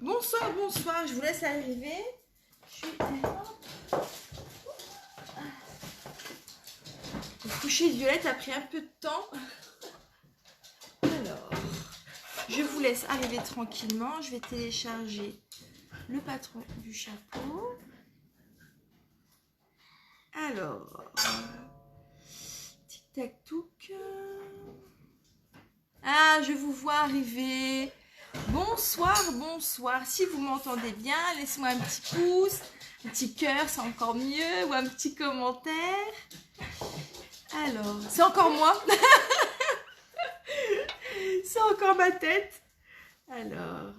Bonsoir, bonsoir, je vous laisse arriver. Le coucher de Violette a pris un peu de temps. Alors, je vous laisse arriver tranquillement. Je vais télécharger le patron du chapeau. Alors, tic-tac-touc. Ah, je vous vois arriver. Bonsoir, bonsoir. Si vous m'entendez bien, laissez-moi un petit pouce, un petit cœur, c'est encore mieux, ou un petit commentaire. Alors, c'est encore moi. C'est encore ma tête. Alors,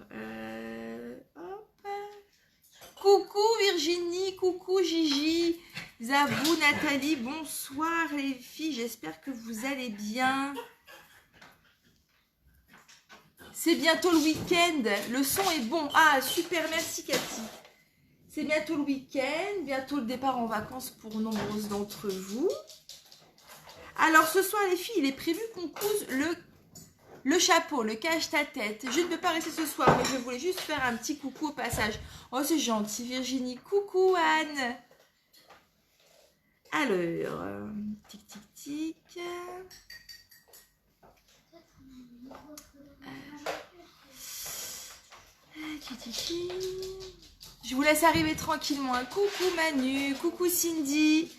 hop. Coucou Virginie, coucou Gigi, Zabou, Nathalie, bonsoir les filles, j'espère que vous allez bien. C'est bientôt le week-end, le son est bon. Ah, super, merci Cathy. C'est bientôt le week-end, bientôt le départ en vacances pour nombreuses d'entre vous. Alors ce soir les filles, il est prévu qu'on couse le chapeau, le cache-ta-tête. Je ne peux pas rester ce soir, mais je voulais juste faire un petit coucou au passage. Oh, c'est gentil Virginie. Coucou Anne. Alors, tic tic tic. Je vous laisse arriver tranquillement. Coucou Manu, coucou Cindy.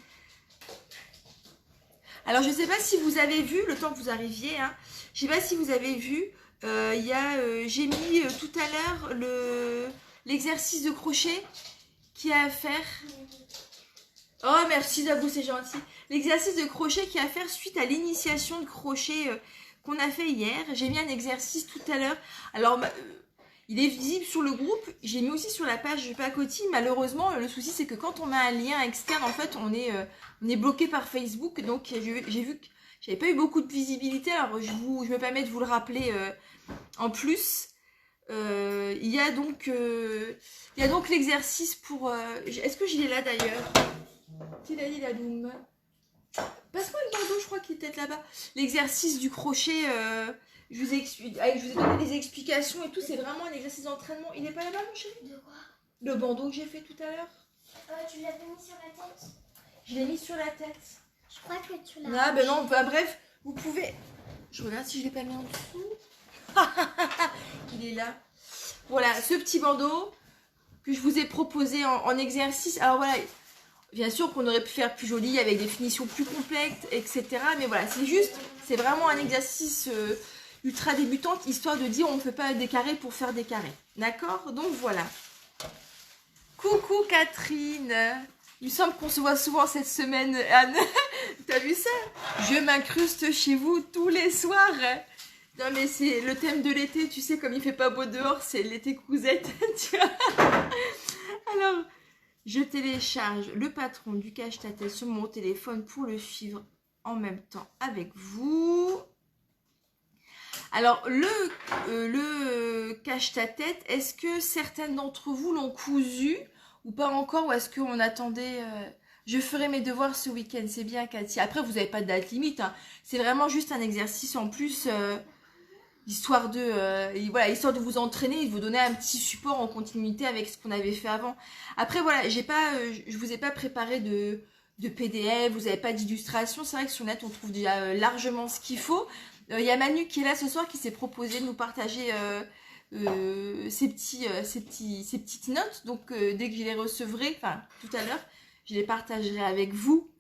Alors je ne sais pas si vous avez vu, le temps que vous arriviez, hein, je ne sais pas si vous avez vu, j'ai mis tout à l'heure l'exercice de crochet qu'il y a à faire. Oh merci Zabou, c'est gentil. L'exercice de crochet qu'il y a à faire suite à l'initiation de crochet qu'on a fait hier. J'ai mis un exercice tout à l'heure. Alors il est visible sur le groupe, j'ai mis aussi sur la page Pacotille. Malheureusement, le souci c'est que quand on met un lien externe, en fait, on est bloqué par Facebook. Donc j'ai vu que j'avais pas eu beaucoup de visibilité. Alors je me permets de vous le rappeler en plus. Il y a donc l'exercice pour... Est-ce que je l'ai là d'ailleurs? Tilali la Loum. Passe-moi le bandeau, je crois qu'il est peut-être là-bas. L'exercice du crochet... je vous ai donné des explications et tout, c'est vraiment un exercice d'entraînement. Il n'est pas là-bas, mon chéri? De quoi? Le bandeau que j'ai fait tout à l'heure. Tu l'avais mis sur la tête? Je l'ai mis sur la tête. Je crois que tu l'as. Ah ben non, bah, bref, vous pouvez... Je regarde si je ne l'ai pas mis en dessous. Il est là. Voilà, ce petit bandeau que je vous ai proposé en exercice. Alors voilà, bien sûr qu'on aurait pu faire plus joli avec des finitions plus complètes, etc. Mais voilà, c'est vraiment un exercice... ultra débutante, histoire de dire on ne fait pas des carrés pour faire des carrés. D'accord? Donc voilà. Coucou Catherine. Il me semble qu'on se voit souvent cette semaine, Anne. T'as vu ça? Je m'incruste chez vous tous les soirs. Non mais c'est le thème de l'été, tu sais, comme il fait pas beau dehors, c'est l'été cousette. Tu vois. Alors, je télécharge le patron du cache-ta-tête sur mon téléphone pour le suivre en même temps avec vous. Alors, le cache-ta-tête, est-ce que certaines d'entre vous l'ont cousu ou pas encore? Ou est-ce qu'on attendait... Je ferai mes devoirs ce week-end, c'est bien Cathy. Après, vous n'avez pas de date limite. Hein. C'est vraiment juste un exercice en plus, histoire de vous entraîner et de vous donner un petit support en continuité avec ce qu'on avait fait avant. Après, voilà, je vous ai pas préparé de PDF, vous n'avez pas d'illustration. C'est vrai que sur le net, on trouve déjà largement ce qu'il faut. Il y a Manu qui est là ce soir qui s'est proposé de nous partager ses petites notes. Donc dès que je les recevrai, enfin tout à l'heure, je les partagerai avec vous.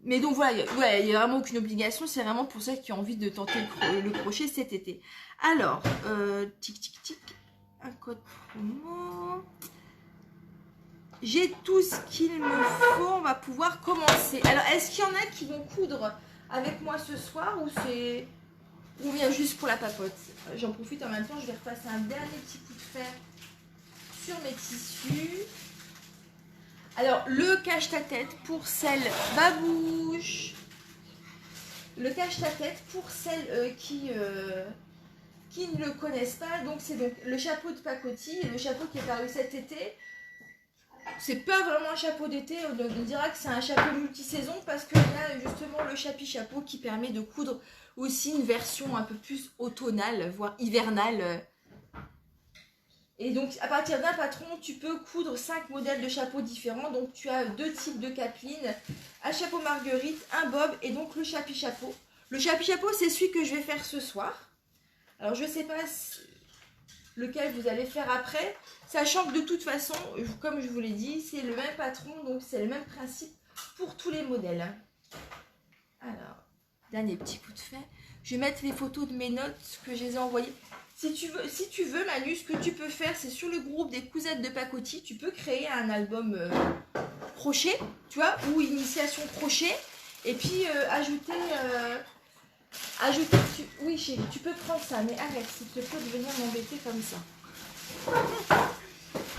Mais donc voilà, il n'y a vraiment aucune obligation. C'est vraiment pour ceux qui ont envie de tenter le crochet cet été. Alors, tic tic tic, un code promo. J'ai tout ce qu'il me faut, on va pouvoir commencer. Alors, est-ce qu'il y en a qui vont coudre avec moi ce soir ou bien juste pour la papote? J'en profite en même temps, je vais repasser un dernier petit coup de fer sur mes tissus. Alors, le cache-ta-tête pour celle babouche. Le cache-ta-tête pour celles qui ne le connaissent pas. Donc, c'est donc le chapeau de pacotille, le chapeau qui est paru cet été. C'est pas vraiment un chapeau d'été, on dira que c'est un chapeau multisaison parce qu'il y a justement le chapeau qui permet de coudre aussi une version un peu plus automnale, voire hivernale Et donc, à partir d'un patron, tu peux coudre 5 modèles de chapeaux différents. Donc, tu as 2 types de capelines, un chapeau marguerite, un bob et donc le chapeau. Le chapeau, c'est celui que je vais faire ce soir. Alors, je ne sais pas lequel vous allez faire après, sachant que de toute façon, comme je vous l'ai dit, c'est le même patron, donc c'est le même principe pour tous les modèles. Alors, dernier petit coup de fait. Je vais mettre les photos de mes notes que je les ai envoyées. Si tu veux, Manu, ce que tu peux faire, c'est sur le groupe des cousettes de pacotille, tu peux créer un album crochet, tu vois, ou initiation crochet, et puis ajouter... Oui, chérie, tu peux prendre ça, mais arrête, s'il te plaît, de venir m'embêter comme ça.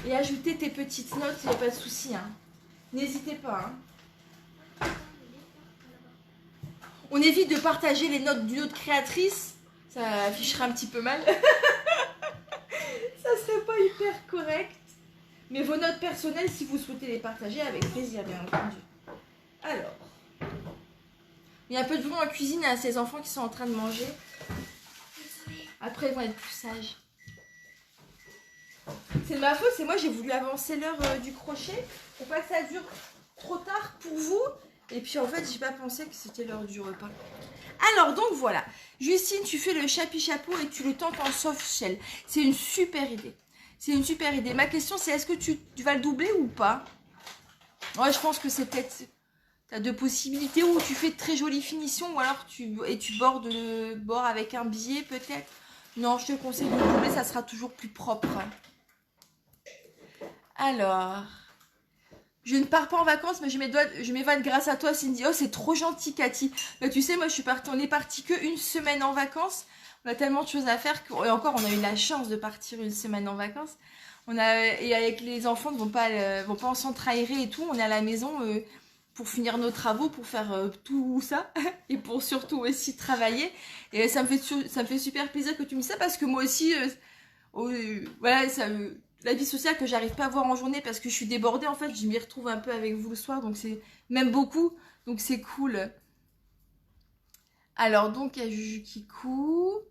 Et ajouter tes petites notes, il n'y a pas de souci. Hein. N'hésitez pas. Hein. On évite de partager les notes d'une autre créatrice. Ça affichera un petit peu mal. Ça serait pas hyper correct. Mais vos notes personnelles, si vous souhaitez les partager, avec plaisir, bien entendu. Alors... Il y a un peu de bruit en cuisine, il y a ces enfants qui sont en train de manger. Après, ils vont être plus sages. C'est de ma faute, c'est moi, j'ai voulu avancer l'heure du crochet pour pas que ça dure trop tard pour vous. Et puis en fait, j'ai pas pensé que c'était l'heure du repas. Alors, donc voilà. Justine, tu fais le chapeau et tu le tentes en soft shell. C'est une super idée. C'est une super idée. Ma question, c'est est-ce que tu vas le doubler ou pas? Ouais, je pense que c'est peut-être... Tu as deux possibilités, où tu fais de très jolies finitions, ou alors tu bordes le bord avec un biais peut-être. Non, je te conseille de doubler, ça sera toujours plus propre. Alors, je ne pars pas en vacances, mais je m'évade grâce à toi, Cindy. Oh, c'est trop gentil, Cathy. Bah, tu sais, moi, on est parti qu'une semaine en vacances. On a tellement de choses à faire, et encore, on a eu la chance de partir une semaine en vacances. Et avec les enfants, ne vont pas en centre aéré et tout, on est à la maison... pour finir nos travaux, pour faire tout ça, et pour surtout aussi travailler. Et ça me fait super plaisir que tu me dises ça, parce que moi aussi, voilà, la vie sociale que j'arrive pas à voir en journée, parce que je suis débordée, en fait, je m'y retrouve un peu avec vous le soir, donc c'est même beaucoup, donc c'est cool. Alors, donc, il y a Juju qui coud.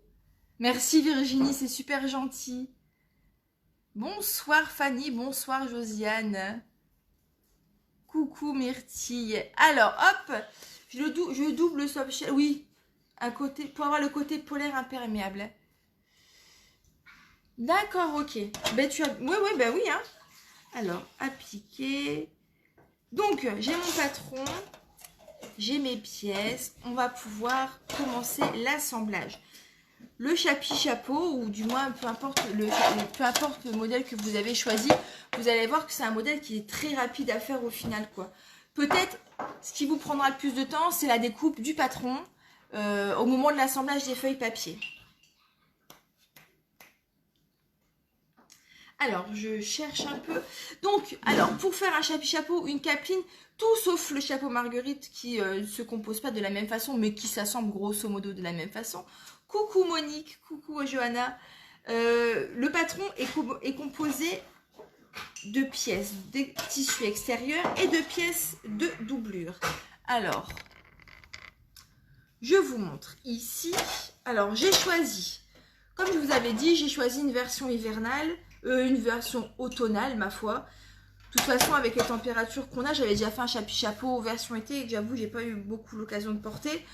Merci Virginie, c'est super gentil. Bonsoir Fanny, bonsoir Josiane. Coucou Myrtille. Alors, hop, je double le soft shell. Oui, pour avoir le côté polaire imperméable. D'accord, ok. Ben, Oui, ben oui. Hein. Alors, appliquer. Donc, j'ai mon patron. J'ai mes pièces. On va pouvoir commencer l'assemblage. Le chapeau, ou du moins, peu importe le modèle que vous avez choisi, vous allez voir que c'est un modèle qui est très rapide à faire au final, quoi. Peut-être, ce qui vous prendra le plus de temps, c'est la découpe du patron au moment de l'assemblage des feuilles papier. Alors, je cherche un peu. Donc, alors, pour faire un chapeau ou une capeline, tout sauf le chapeau marguerite qui ne se compose pas de la même façon, mais qui s'assemble grosso modo de la même façon. Coucou Monique, coucou Johanna. Le patron est composé de pièces de tissu extérieur et de pièces de doublure. Alors, je vous montre ici. Alors, j'ai choisi, comme je vous avais dit, j'ai choisi une version hivernale, une version automnale, ma foi. De toute façon, avec les températures qu'on a, j'avais déjà fait un chapeau version été et que j'avoue, j'ai pas eu beaucoup l'occasion de porter.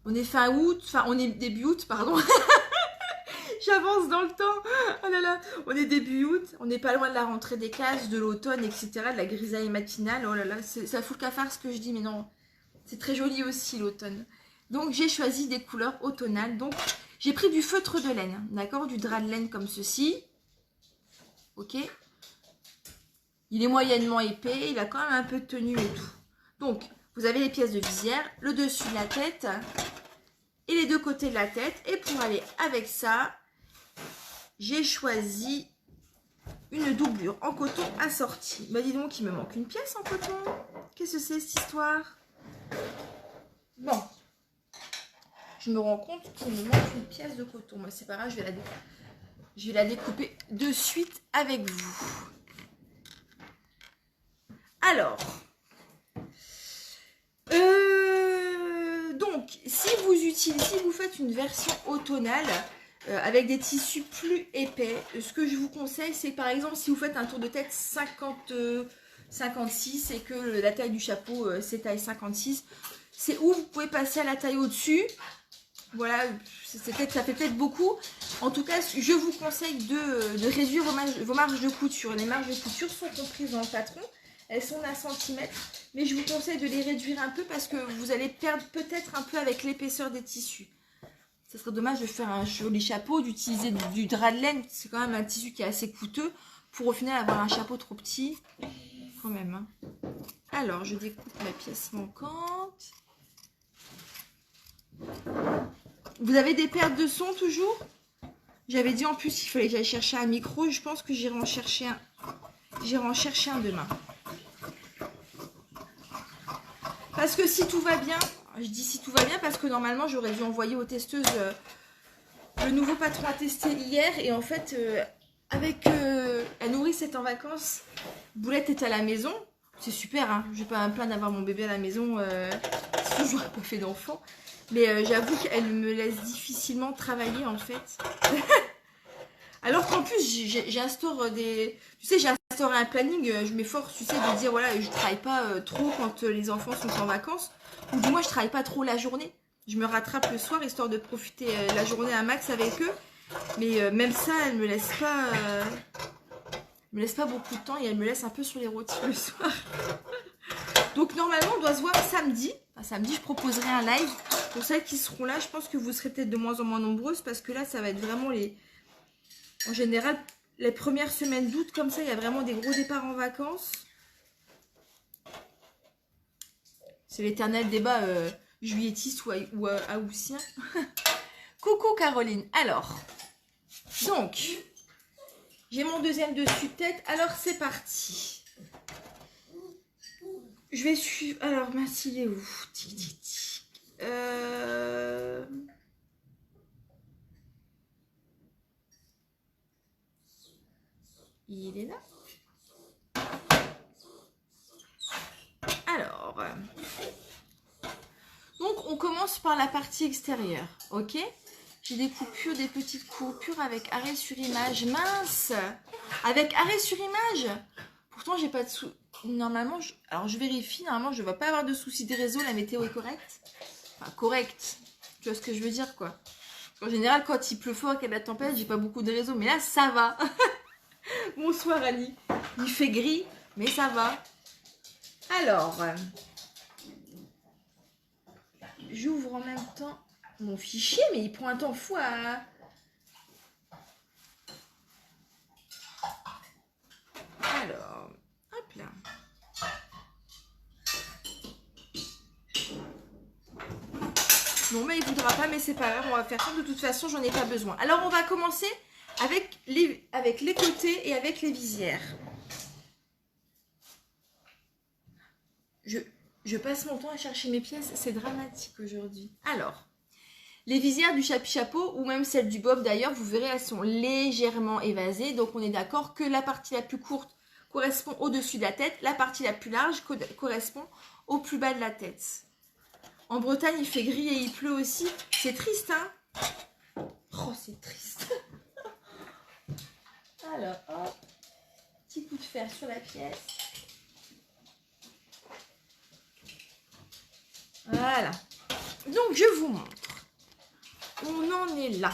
On est fin août, enfin on est début août, pardon. J'avance dans le temps. Oh là là, on est début août, on n'est pas loin de la rentrée des classes, de l'automne, etc. De la grisaille matinale. Oh là là, ça fout le cafard ce que je dis, mais non. C'est très joli aussi l'automne. Donc j'ai choisi des couleurs automnales. Donc j'ai pris du feutre de laine, d'accord, du drap de laine comme ceci. Ok. Il est moyennement épais, il a quand même un peu de tenue et tout. Donc vous avez les pièces de visière, le dessus de la tête et les deux côtés de la tête. Et pour aller avec ça, j'ai choisi une doublure en coton assortie. Bah dis donc, il me manque une pièce en coton. Qu'est-ce que c'est cette histoire? Bon, je me rends compte qu'il me manque une pièce de coton. Moi, c'est pas grave, je vais la découper de suite avec vous. Alors, donc, si vous faites une version automnale, avec des tissus plus épais. Ce que je vous conseille, c'est par exemple si vous faites un tour de tête 56 et que la taille du chapeau c'est taille 56, c'est où vous pouvez passer à la taille au-dessus. Voilà, ça fait peut-être beaucoup. En tout cas, je vous conseille de réduire vos marges de couture. Les marges de couture sont comprises dans le patron. Elles sont d'un centimètre. Mais je vous conseille de les réduire un peu parce que vous allez perdre peut-être un peu avec l'épaisseur des tissus. Ce serait dommage de faire un joli chapeau, d'utiliser du drap de laine. C'est quand même un tissu qui est assez coûteux. Pour au final avoir un chapeau trop petit. Quand même. Hein. Alors, je découpe ma pièce manquante. Vous avez des pertes de son toujours? J'avais dit en plus qu'il fallait que j'aille chercher un micro. Je pense que j'irai en chercher un. J'irai en chercher un demain. Parce que si tout va bien, je dis si tout va bien parce que normalement j'aurais dû envoyer aux testeuses le nouveau patron à tester hier. Et en fait, avec la nourrice est en vacances, Boulette est à la maison. C'est super, hein. Je vais pas me plaindre d'avoir mon bébé à la maison. Sinon j'aurais pas fait d'enfant. Mais j'avoue qu'elle me laisse difficilement travailler en fait. Alors qu'en plus j'instaure des... Tu sais, j'ai instauré un planning, je m'efforce, tu sais, de dire voilà, je travaille pas trop quand les enfants sont en vacances. Ou du moins je travaille pas trop la journée. Je me rattrape le soir histoire de profiter la journée un max avec eux. Mais même ça, elle me laisse pas... me laisse pas beaucoup de temps et elle me laisse un peu sur les rôtis le soir. Donc normalement on doit se voir samedi. Enfin, samedi je proposerai un live. Pour celles qui seront là, je pense que vous serez peut-être de moins en moins nombreuses parce que là ça va être vraiment les... En général, les premières semaines d'août, comme ça, il y a vraiment des gros départs en vacances. C'est l'éternel débat juilletiste ou haussien. Coucou Caroline. Alors, donc, j'ai mon deuxième dessus de tête. Alors, c'est parti. Je vais suivre... Alors, mince, il est où? Tic, tic, tic. Il est là. Alors, donc on commence par la partie extérieure, ok? J'ai des coupures, des petites coupures avec arrêt sur image. Mince! Avec arrêt sur image! Pourtant, j'ai pas de sous... Normalement, alors je vérifie, normalement, je ne vais pas avoir de soucis de réseau, la météo est correcte. Enfin, correcte. Tu vois ce que je veux dire, quoi. En général, quand il pleut fort et qu'il y a de la tempête, j'ai pas beaucoup de réseau. Mais là, ça va. Bonsoir, Annie. Il fait gris, mais ça va. Alors, j'ouvre en même temps mon fichier, mais il prend un temps fou à... Alors, hop là. Non, mais il voudra pas, mais c'est pas grave, on va faire ça. De toute façon, j'en ai pas besoin. Alors, on va commencer avec les côtés et avec les visières. Je passe mon temps à chercher mes pièces, c'est dramatique aujourd'hui. Alors, les visières du chapeau ou même celles du bob d'ailleurs, vous verrez, elles sont légèrement évasées. Donc, on est d'accord que la partie la plus courte correspond au-dessus de la tête, la partie la plus large correspond au plus bas de la tête. En Bretagne, il fait gris et il pleut aussi. C'est triste, hein? Oh, c'est triste. Alors, hop, petit coup de fer sur la pièce. Voilà. Donc, je vous montre. On en est là.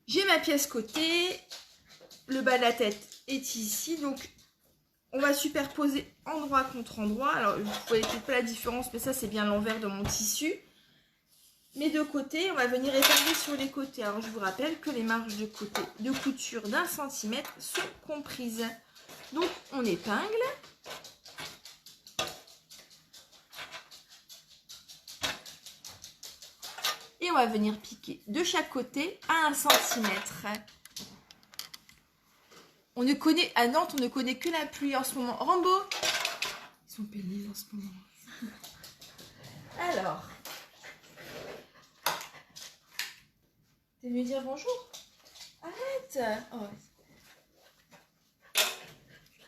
J'ai ma pièce côté. Le bas de la tête est ici. Donc, on va superposer endroit contre endroit. Alors, vous ne voyez peut-être pas la différence, mais ça, c'est bien l'envers de mon tissu. Mes deux côtés, on va venir épingler sur les côtés. Alors, je vous rappelle que les marges de côté de couture d'1 centimètre sont comprises. Donc, on épingle. Et on va venir piquer de chaque côté à 1 centimètre. On ne connaît, à Nantes, on ne connaît que la pluie en ce moment. Rambo, ils sont pénibles en ce moment. Alors, t'es venu dire bonjour? Arrête. Oh.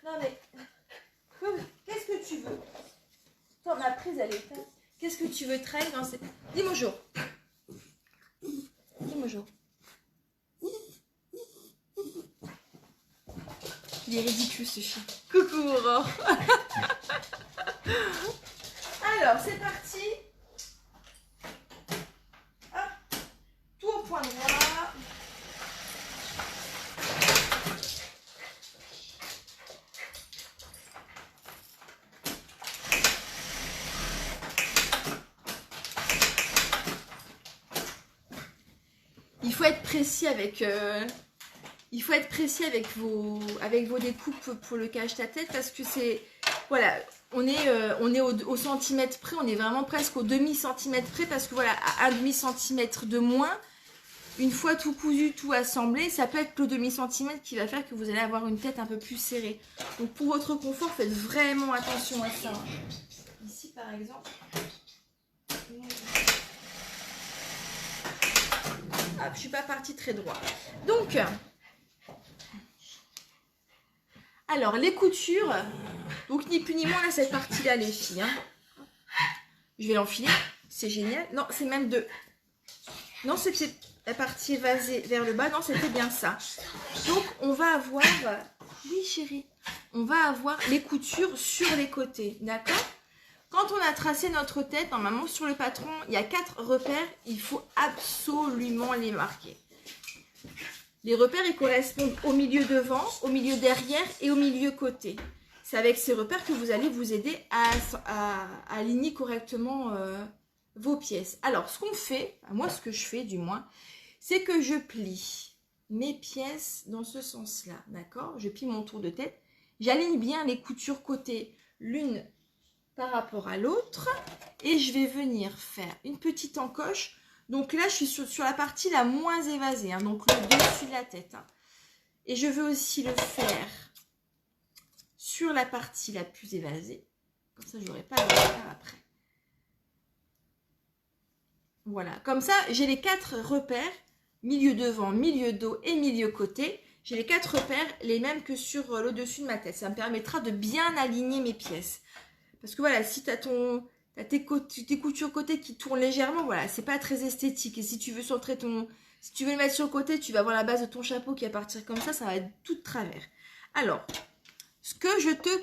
Non mais, qu'est-ce que tu veux? T'en as prise, elle est éteinte. Qu'est-ce que tu veux trahir dans cette... Dis bonjour. Mojo. Il est ridicule ce chien. Coucou Aurore. Alors, c'est parti. Hop. Tout au point droit. Il faut être précis avec vos découpes pour le cache-ta-tête parce que c'est voilà, on est au centimètre près, on est vraiment presque au demi-centimètre près parce que voilà, à un demi-centimètre de moins, une fois tout cousu, tout assemblé, ça peut être le demi-centimètre qui va faire que vous allez avoir une tête un peu plus serrée. Donc pour votre confort, faites vraiment attention à ça. Ici par exemple. Ah, je suis pas partie très droit. Donc, alors les coutures, donc ni plus ni moins, là cette partie-là les filles. Hein. Je vais l'enfiler, c'est génial. Non, c'est même de... Non, c'était la partie évasée vers le bas. Non, c'était bien ça. Donc, on va avoir... Oui, chérie. On va avoir les coutures sur les côtés, d'accord ? Quand on a tracé notre tête, normalement sur le patron, il y a 4 repères. Il faut absolument les marquer. Les repères, ils correspondent au milieu devant, au milieu derrière et au milieu côté. C'est avec ces repères que vous allez vous aider à aligner correctement vos pièces. Alors, ce qu'on fait, moi ce que je fais du moins, c'est que je plie mes pièces dans ce sens-là, d'accord ? Je plie mon tour de tête. J'aligne bien les coutures côté l'une par rapport à l'autre et je vais venir faire une petite encoche. Donc là, je suis sur la partie la moins évasée, hein, donc le dessus de la tête. Hein. Et je veux aussi le faire sur la partie la plus évasée. Comme ça, je n'aurai pas à le faire après. Voilà, comme ça, j'ai les 4 repères, milieu devant, milieu dos et milieu côté. J'ai les 4 repères, les mêmes que sur le dessus de ma tête. Ça me permettra de bien aligner mes pièces. Parce que voilà, si tu as tes coutures côté qui tournent légèrement, voilà, c'est pas très esthétique. Et si tu veux centrer si tu veux le mettre sur le côté, tu vas avoir la base de ton chapeau qui va partir comme ça va être tout de travers. Alors,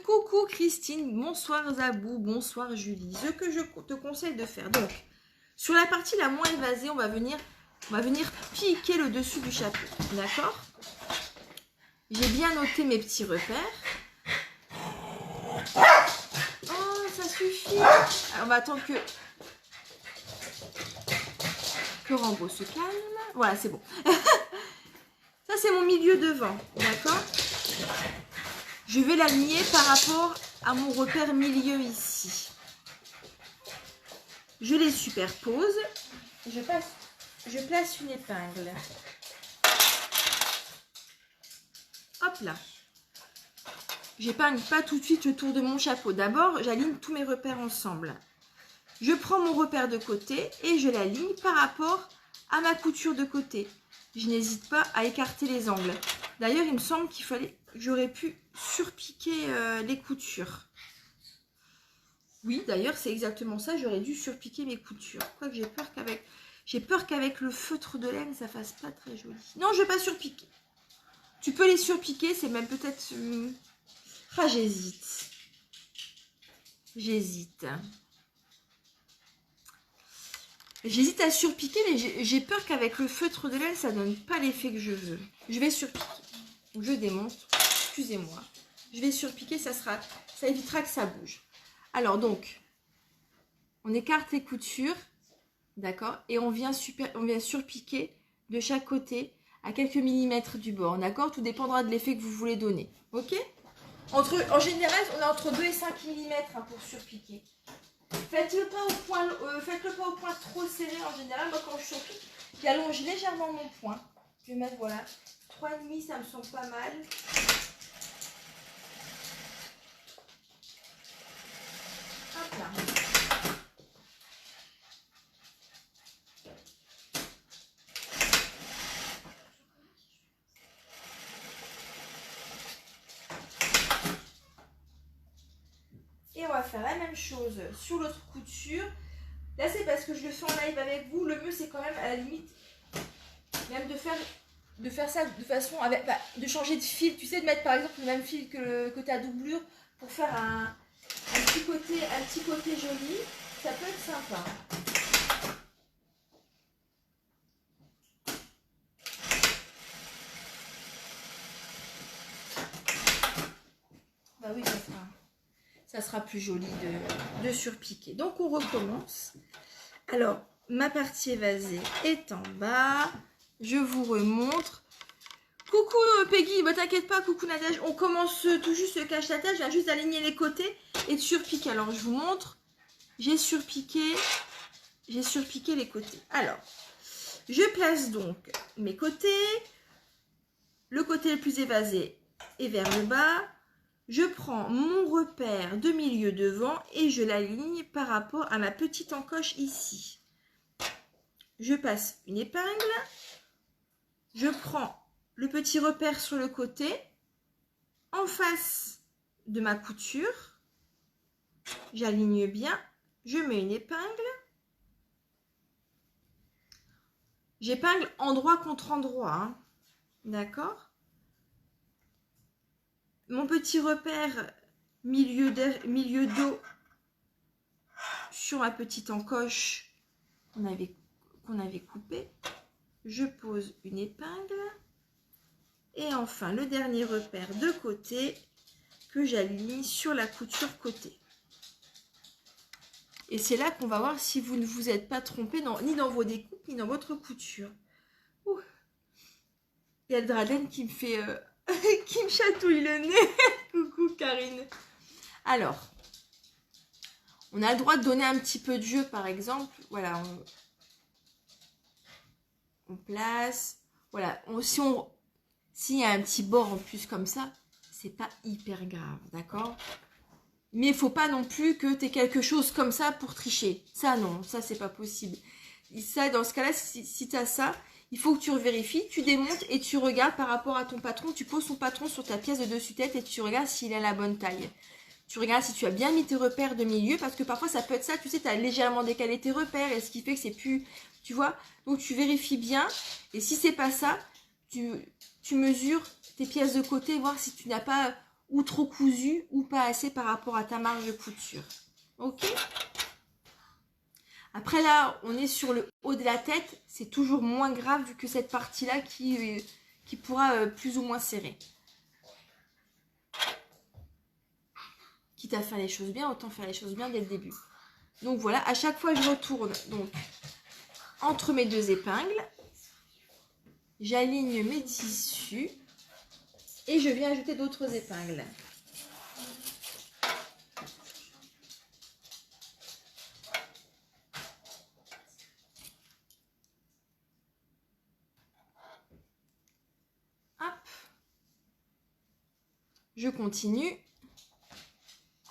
coucou Christine, bonsoir Zabou, bonsoir Julie. Ce que je te conseille de faire, donc, sur la partie la moins évasée, on va venir piquer le dessus du chapeau, d'accord ? J'ai bien noté mes petits repères. Ça suffit. Alors, on va attendre que Rambo se calme. Voilà, c'est bon. Ça, c'est mon milieu devant. D'accord ? Je vais l'aligner par rapport à mon repère milieu ici. Je les superpose. Je place une épingle. Hop là. J'épingle pas tout de suite le tour de mon chapeau. D'abord, j'aligne tous mes repères ensemble. Je prends mon repère de côté et je l'aligne par rapport à ma couture de côté. Je n'hésite pas à écarter les angles. D'ailleurs, il me semble qu'il fallait que j'aurais pu surpiquer les coutures. Oui, d'ailleurs, c'est exactement ça. J'aurais dû surpiquer mes coutures. Quoique j'ai peur qu'avec le feutre de laine, ça fasse pas très joli. Non, je vais pas surpiquer. Tu peux les surpiquer, c'est même peut-être... Ah, j'hésite. J'hésite à surpiquer, mais j'ai peur qu'avec le feutre de laine, ça donne pas l'effet que je veux. Je vais surpiquer. Je démontre. Excusez-moi. Je vais surpiquer, ça évitera que ça bouge. Alors donc, on écarte les coutures, d'accord, et on vient surpiquer de chaque côté à quelques millimètres du bord, d'accord. Tout dépendra de l'effet que vous voulez donner, ok. En général, on est entre 2 et 5 mm hein, pour surpiquer. Faites-le pas au point trop serré en général. Moi, quand je surpique, j'allonge légèrement mon point. Je vais mettre, voilà, 3,5, ça me semble pas mal. Hop là. Et on va faire la même chose sur l'autre couture. Là, c'est parce que je le fais en live avec vous. Le mieux, c'est quand même à la limite Même de faire ça de façon avec, de changer de fil, tu sais, de mettre par exemple le même fil que ta doublure pour faire un petit côté joli, ça peut être sympa. Bah oui, ça sera plus joli de surpiquer. Donc on recommence. Alors, ma partie évasée est en bas. Je vous remontre. Coucou Peggy, bah t'inquiète pas, coucou Nadège. On commence tout juste le cache-tête. Je viens juste d'aligner les côtés et de surpiquer. Alors je vous montre. J'ai surpiqué les côtés. Alors, je place donc mes côtés. Le côté le plus évasé est vers le bas. Je prends mon repère de milieu devant et je l'aligne par rapport à ma petite encoche ici. Je passe une épingle. Je prends le petit repère sur le côté, en face de ma couture. J'aligne bien. Je mets une épingle. J'épingle endroit contre endroit. Hein. D'accord ? Mon petit repère milieu dos sur ma petite encoche qu'on avait coupée. Je pose une épingle. Et enfin, le dernier repère de côté que j'aligne sur la couture côté. Et c'est là qu'on va voir si vous ne vous êtes pas trompé ni dans vos découpes, ni dans votre couture. Ouh. Il y a le Draden qui me fait... qui me chatouille le nez. Coucou Karine. Alors, on a le droit de donner un petit peu de jeu, par exemple. Voilà, on place. Voilà, s'il y a un petit bord en plus comme ça, c'est pas hyper grave, d'accord? Mais il faut pas non plus que tu aies quelque chose comme ça pour tricher. Ça, non, ça, c'est pas possible. Et ça, dans ce cas-là, si tu as ça, il faut que tu vérifies, tu démontes et tu regardes par rapport à ton patron. Tu poses ton patron sur ta pièce de dessus-tête et tu regardes s'il a la bonne taille. Tu regardes si tu as bien mis tes repères de milieu, parce que parfois ça peut être ça, tu sais, tu as légèrement décalé tes repères et ce qui fait que c'est plus, tu vois. Donc tu vérifies bien et si c'est pas ça, tu mesures tes pièces de côté, voir si tu n'as pas ou trop cousu ou pas assez par rapport à ta marge de couture. Ok ? Après là, on est sur le haut de la tête, c'est toujours moins grave que cette partie-là qui pourra plus ou moins serrer. Quitte à faire les choses bien, autant faire les choses bien dès le début. Donc voilà, à chaque fois je retourne donc entre mes deux épingles, j'aligne mes tissus et je viens ajouter d'autres épingles. Hop. Je continue.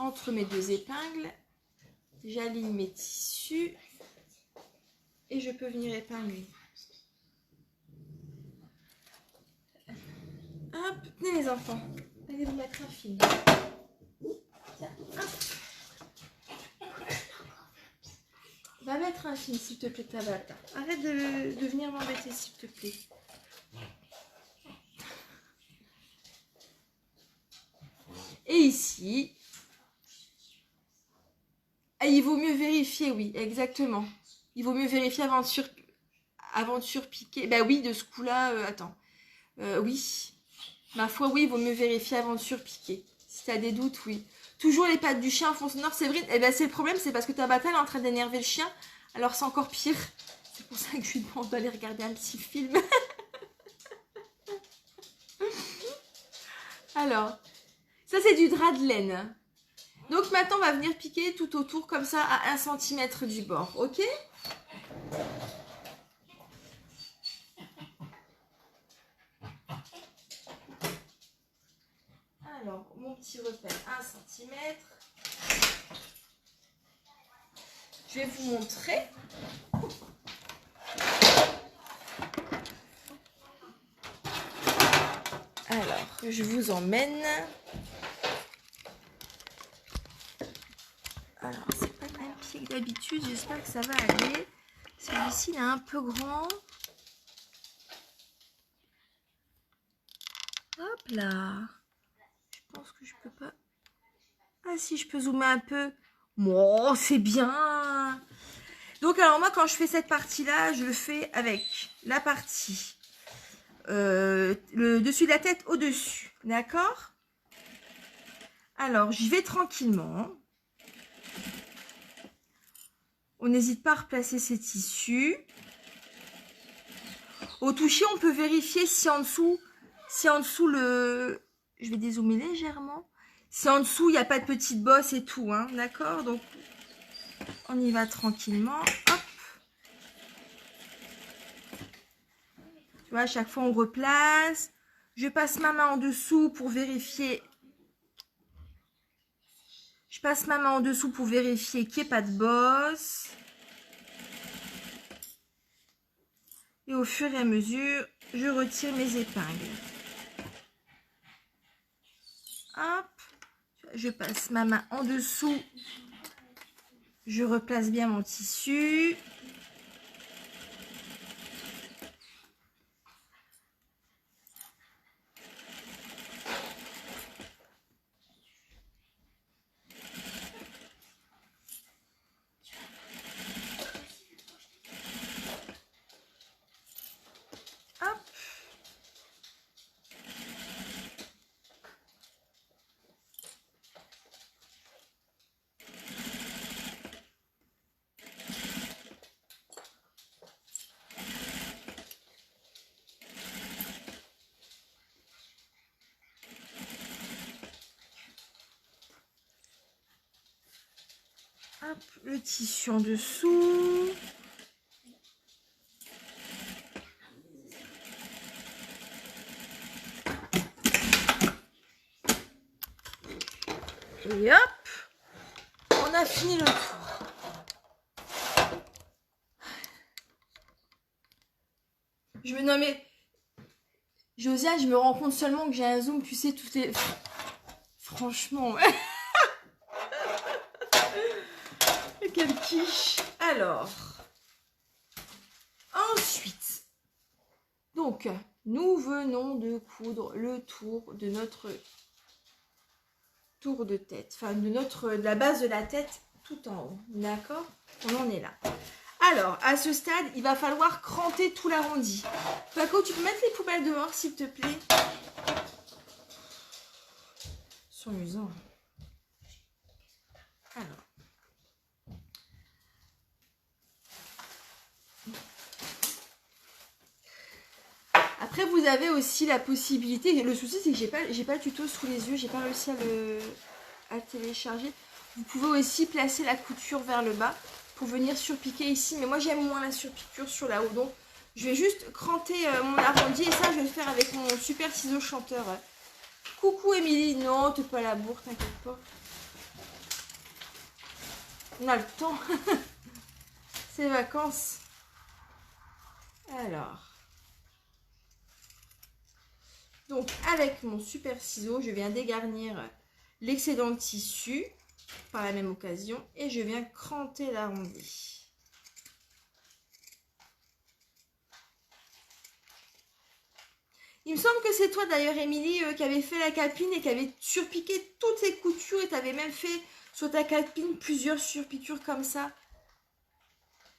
Entre mes deux épingles, j'aligne mes tissus et je peux venir épingler. Hop, tenez les enfants, allez vous mettre un film. Tiens, hop. Va mettre un film s'il te plaît, Tabata. Arrête de venir m'embêter s'il te plaît. Et ici, il vaut mieux vérifier, oui, exactement. Il vaut mieux vérifier avant de surpiquer. Ben oui, de ce coup-là, attends. Oui, ma foi, oui, il vaut mieux vérifier avant de surpiquer. Si tu as des doutes, oui. Toujours les pattes du chien foncent nord, Séverine. Eh ben c'est le problème, c'est parce que ta bataille est en train d'énerver le chien. Alors c'est encore pire. C'est pour ça que je lui demande d'aller regarder un petit film. Alors, ça c'est du drap de laine. Donc maintenant, on va venir piquer tout autour comme ça à 1 cm du bord, ok? Alors, mon petit repère 1 cm. Je vais vous montrer. Alors, je vous emmène. Alors, c'est pas le même pied que d'habitude. J'espère que ça va aller. Celui-ci, il est un peu grand. là. Je pense que je peux pas. Ah si, je peux zoomer un peu. Bon, c'est bien. Donc alors moi, quand je fais cette partie-là, je le fais avec la partie le dessus de la tête au-dessus. D'accord? Alors, j'y vais tranquillement. On n'hésite pas à replacer ces tissus. Au toucher, on peut vérifier si en dessous le... Je vais dézoomer légèrement. Si en dessous, il n'y a pas de petite bosse et tout, hein, d'accord? Donc, on y va tranquillement. Hop. Tu vois, à chaque fois, on replace. Je passe ma main en dessous pour vérifier. Je passe ma main en dessous pour vérifier qu'il n'y ait pas de bosse. Et au fur et à mesure, je retire mes épingles. Hop. Je passe ma main en dessous. Je replace bien mon tissu. Hop. Hop, le tissu en dessous. Et hop, on a fini le tour. Je me nommais Josiane, je me rends compte seulement que j'ai un zoom, tu sais, tout est... Franchement, quelle quiche. Alors, ensuite, donc, nous venons de coudre le tour de notre tour de tête, enfin de la base de la tête tout en haut, d'accord? On en est là. Alors, à ce stade, il va falloir cranter tout l'arrondi. Paco, tu peux mettre les poubelles dehors, s'il te plaît? Ils sont usants. Alors. Après, vous avez aussi la possibilité, le souci c'est que j'ai pas le tuto sous les yeux, j'ai pas réussi à le télécharger. Vous pouvez aussi placer la couture vers le bas pour venir surpiquer ici, mais moi j'aime moins la surpiqûre sur la haut, donc je vais juste cranter mon arrondi et ça je vais le faire avec mon super ciseau chanteur. Coucou Émilie, non t'es pas à la bourre, t'inquiète pas. On a le temps. C'est vacances. Alors. Donc, avec mon super ciseau, je viens dégarnir l'excédent de tissu par la même occasion et je viens cranter l'arrondi. Il me semble que c'est toi d'ailleurs, Émilie, qui avait fait la capine et qui avait surpiqué toutes ces coutures et tu avais même fait sur ta capine plusieurs surpiqûres comme ça.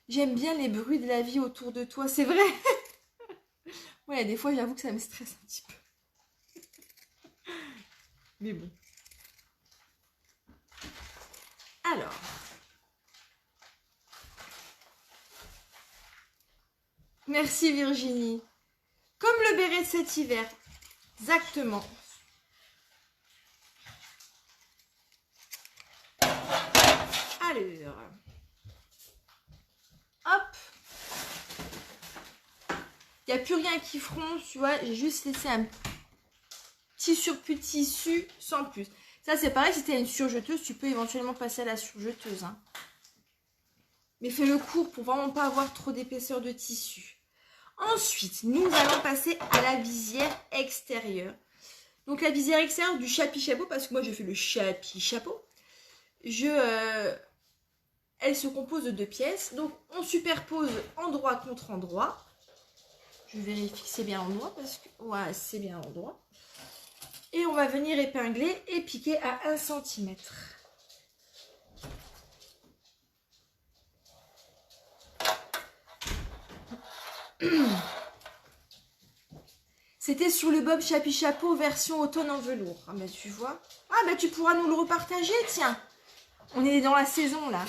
J'aime bien les bruits de la vie autour de toi, c'est vrai. Ouais, des fois, j'avoue que ça me stresse un petit peu. Mais bon. Alors. Merci Virginie. Comme le béret de cet hiver. Exactement. Alors. Hop. Il n'y a plus rien qui fronce, tu vois. J'ai juste laissé un petit surplus de tissu sans plus. Ça, c'est pareil, si tu as une surjeteuse, tu peux éventuellement passer à la surjeteuse. Hein. Mais fais-le court pour vraiment pas avoir trop d'épaisseur de tissu. Ensuite, nous allons passer à la visière extérieure. Donc, la visière extérieure du chapeau, parce que moi, j'ai fait le chapeau. Elle se compose de 2 pièces. Donc, on superpose endroit contre endroit. Je vérifie que c'est bien endroit, parce que... Ouais, c'est bien endroit. Et on va venir épingler et piquer à 1 cm. C'était sur le Bob Chapi Chapeau version automne en velours. Ah, mais tu vois. Ah, bah tu pourras nous le repartager, tiens. On est dans la saison, là.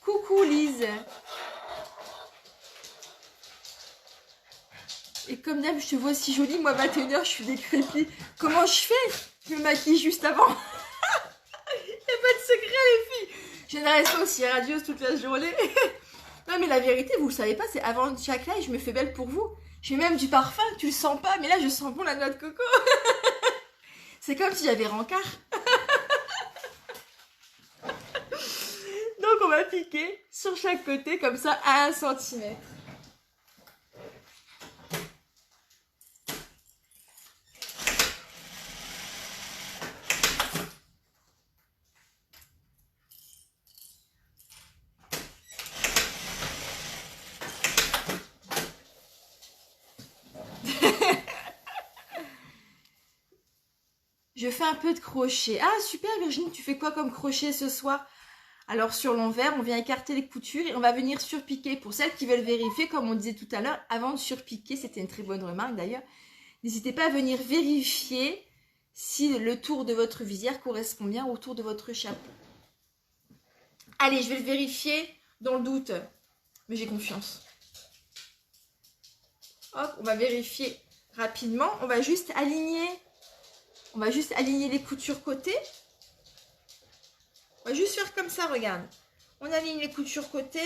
Coucou, Lise. Et comme d'hab, je te vois si jolie. Moi, 21h, je suis décrépite. Comment je fais? Je me maquille juste avant. Il n'y a pas de secret, les filles. Je ne reste pas aussi radieuse toute la journée. Non, mais la vérité, vous le savez pas, c'est avant chaque live, je me fais belle pour vous. Je mets même du parfum, tu le sens pas, mais là, je sens bon la noix de coco. C'est comme si j'avais rencard. Donc, on va piquer sur chaque côté, comme ça, à 1 cm. Je fais un peu de crochet. Ah, super Virginie, tu fais quoi comme crochet ce soir? Alors sur l'envers, on vient écarter les coutures et on va venir surpiquer. Pour celles qui veulent vérifier, comme on disait tout à l'heure, avant de surpiquer, c'était une très bonne remarque d'ailleurs, n'hésitez pas à venir vérifier si le tour de votre visière correspond bien au tour de votre chapeau. Allez, je vais le vérifier dans le doute, mais j'ai confiance. Hop, on va vérifier rapidement. On va juste aligner les coutures côté. On va juste faire comme ça, regarde. On aligne les coutures côté.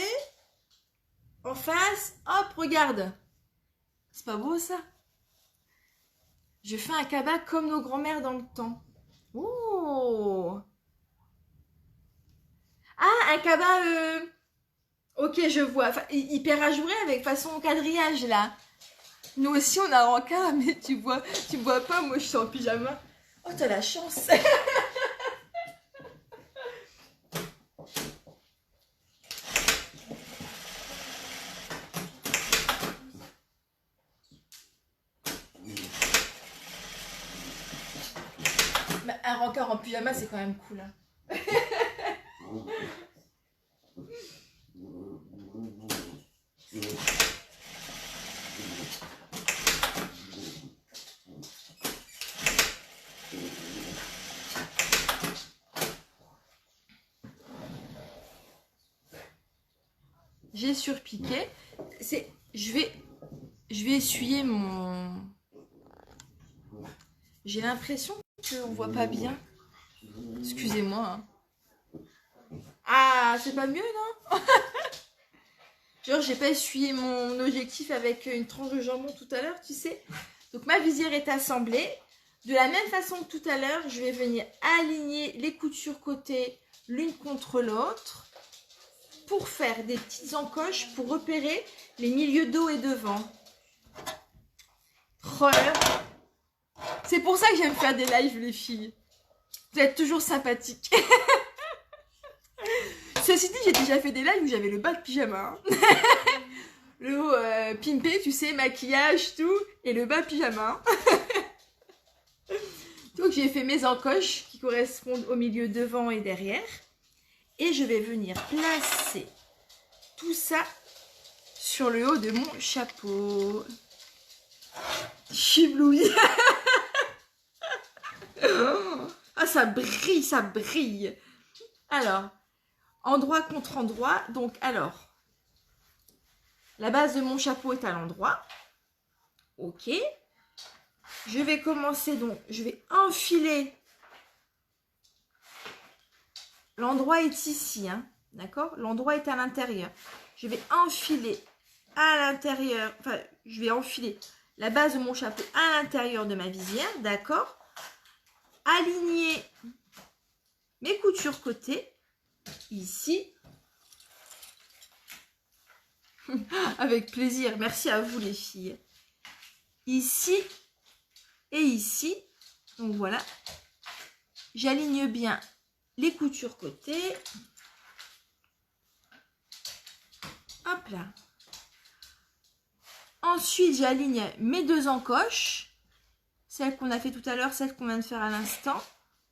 En face. Hop, regarde. C'est pas beau ça? Je fais un cabas comme nos grands-mères dans le temps. Oh! Ah, un cabas... Ok, je vois. Enfin, hyper ajouré avec façon quadrillage là. Nous aussi, on a un rencard, mais tu vois pas, moi je suis en pyjama. Oh, t'as la chance. Bah, un rencard en pyjama, c'est quand même cool. Hein. J'ai surpiqué. Je vais essuyer mon... J'ai l'impression qu'on voit pas bien. Excusez-moi. Hein. Ah, c'est pas mieux, non? Genre, j'ai pas essuyé mon objectif avec une tranche de jambon tout à l'heure, tu sais. Donc, ma visière est assemblée. De la même façon que tout à l'heure, je vais venir aligner les coutures côté l'une contre l'autre pour faire des petites encoches pour repérer les milieux dos et devant. Oh là là. C'est pour ça que j'aime faire des lives, les filles. Vous êtes toujours sympathiques. Ceci dit, j'ai déjà fait des lives où j'avais le bas de pyjama. Hein. Le haut pimpé, tu sais, maquillage, tout. Et le bas pyjama. Donc, j'ai fait mes encoches qui correspondent au milieu devant et derrière. Et je vais venir placer tout ça sur le haut de mon chapeau. Je suis éblouie. Ah, ça brille, ça brille. Alors, endroit contre endroit. Donc, alors, la base de mon chapeau est à l'endroit. Ok. Je vais commencer, donc, je vais enfiler. L'endroit est ici, hein. D'accord? L'endroit est à l'intérieur. Je vais enfiler à l'intérieur, enfin, je vais enfiler la base de mon chapeau à l'intérieur de ma visière, d'accord? Aligner mes coutures côté, ici. Avec plaisir, merci à vous les filles. Ici et ici. Donc voilà. J'aligne bien les coutures côté. Hop là. Ensuite, j'aligne mes deux encoches. celle qu'on a fait tout à l'heure, celle qu'on vient de faire à l'instant,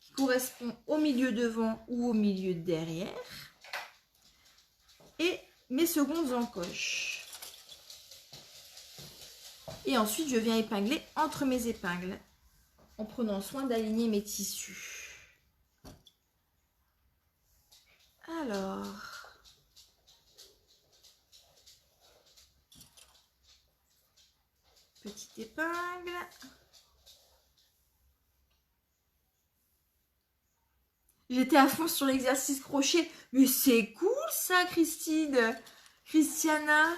qui correspond au milieu devant ou au milieu derrière. Et mes secondes encoches. Et ensuite, je viens épingler entre mes épingles en prenant soin d'aligner mes tissus. Alors, petite épingle. J'étais à fond sur l'exercice crochet. Mais c'est cool ça, Christiana.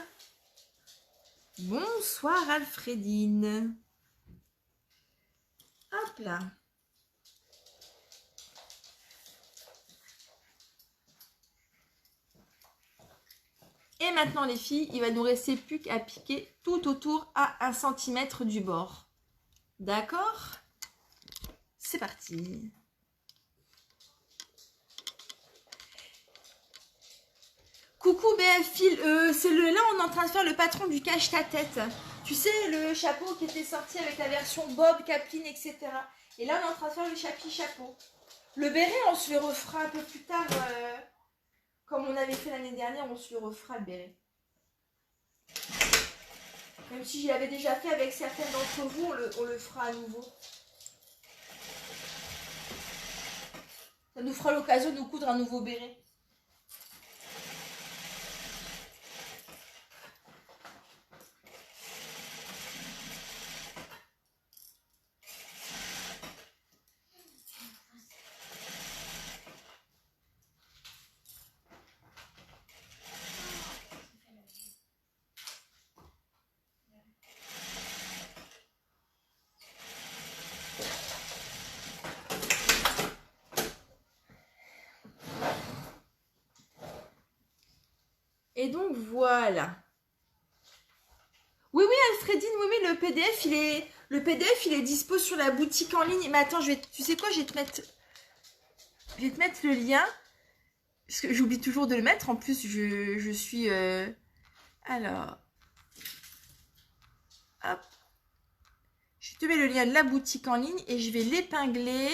Bonsoir Alfredine. Hop là. Et maintenant les filles, il va nous rester plus qu'à piquer tout autour à 1 cm du bord. D'accord? C'est parti. Coucou BFil, là on est en train de faire le patron du cache-ta-tête. Tu sais, le chapeau qui était sorti avec la version Bob, Capeline, etc. Et là on est en train de faire le chapeau. Le béret, on se le refera un peu plus tard, comme on avait fait l'année dernière, on se le refera le béret. Même si je l'avais déjà fait avec certaines d'entre vous, on le fera à nouveau. Ça nous fera l'occasion de nous coudre un nouveau béret. Et donc voilà. Oui, Alfredine, oui, le PDF, il est dispo sur la boutique en ligne. Mais attends, tu sais quoi, je vais te mettre le lien. Parce que j'oublie toujours de le mettre. En plus, je suis... Alors... Hop. Je te mets le lien de la boutique en ligne et je vais l'épingler.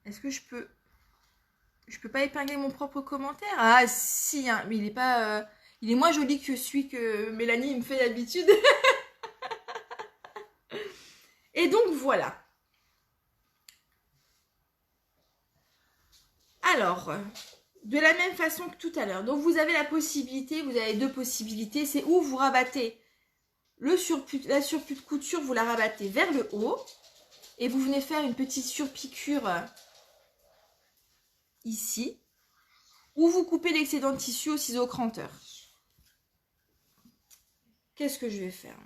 Est-ce que je peux pas épingler mon propre commentaire? Ah si, hein, mais il est pas... il est moins joli que celui que Mélanie me fait d'habitude. Et donc voilà. Alors, de la même façon que tout à l'heure. Donc vous avez la possibilité, vous avez deux possibilités. C'est où vous rabattez la surplus de couture, vous la rabattez vers le haut. Et vous venez faire une petite surpiqûre ici. Ou vous coupez l'excédent de tissu au ciseau cranteur. Qu'est-ce que je vais faire?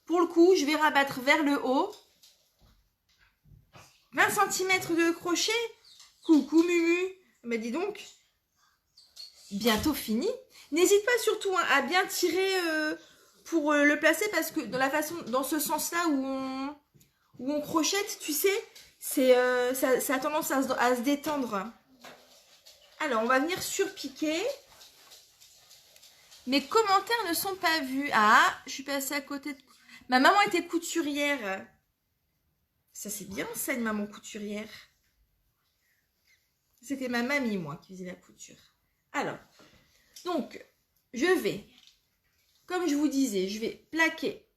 Pour le coup, je vais rabattre vers le haut. 20 cm de crochet. Coucou Mumu. Mais dis donc, bientôt fini. N'hésite pas surtout à bien tirer pour le placer parce que dans ce sens-là où on crochette, tu sais, ça a tendance à se détendre. Alors, on va venir surpiquer. Mes commentaires ne sont pas vus. Ah, je suis passée à côté de... Ma maman était couturière. Ça, c'est bien, ça, une maman couturière. C'était ma mamie, moi, qui faisait la couture. Alors, donc, je vais, comme je vous disais, je vais plaquer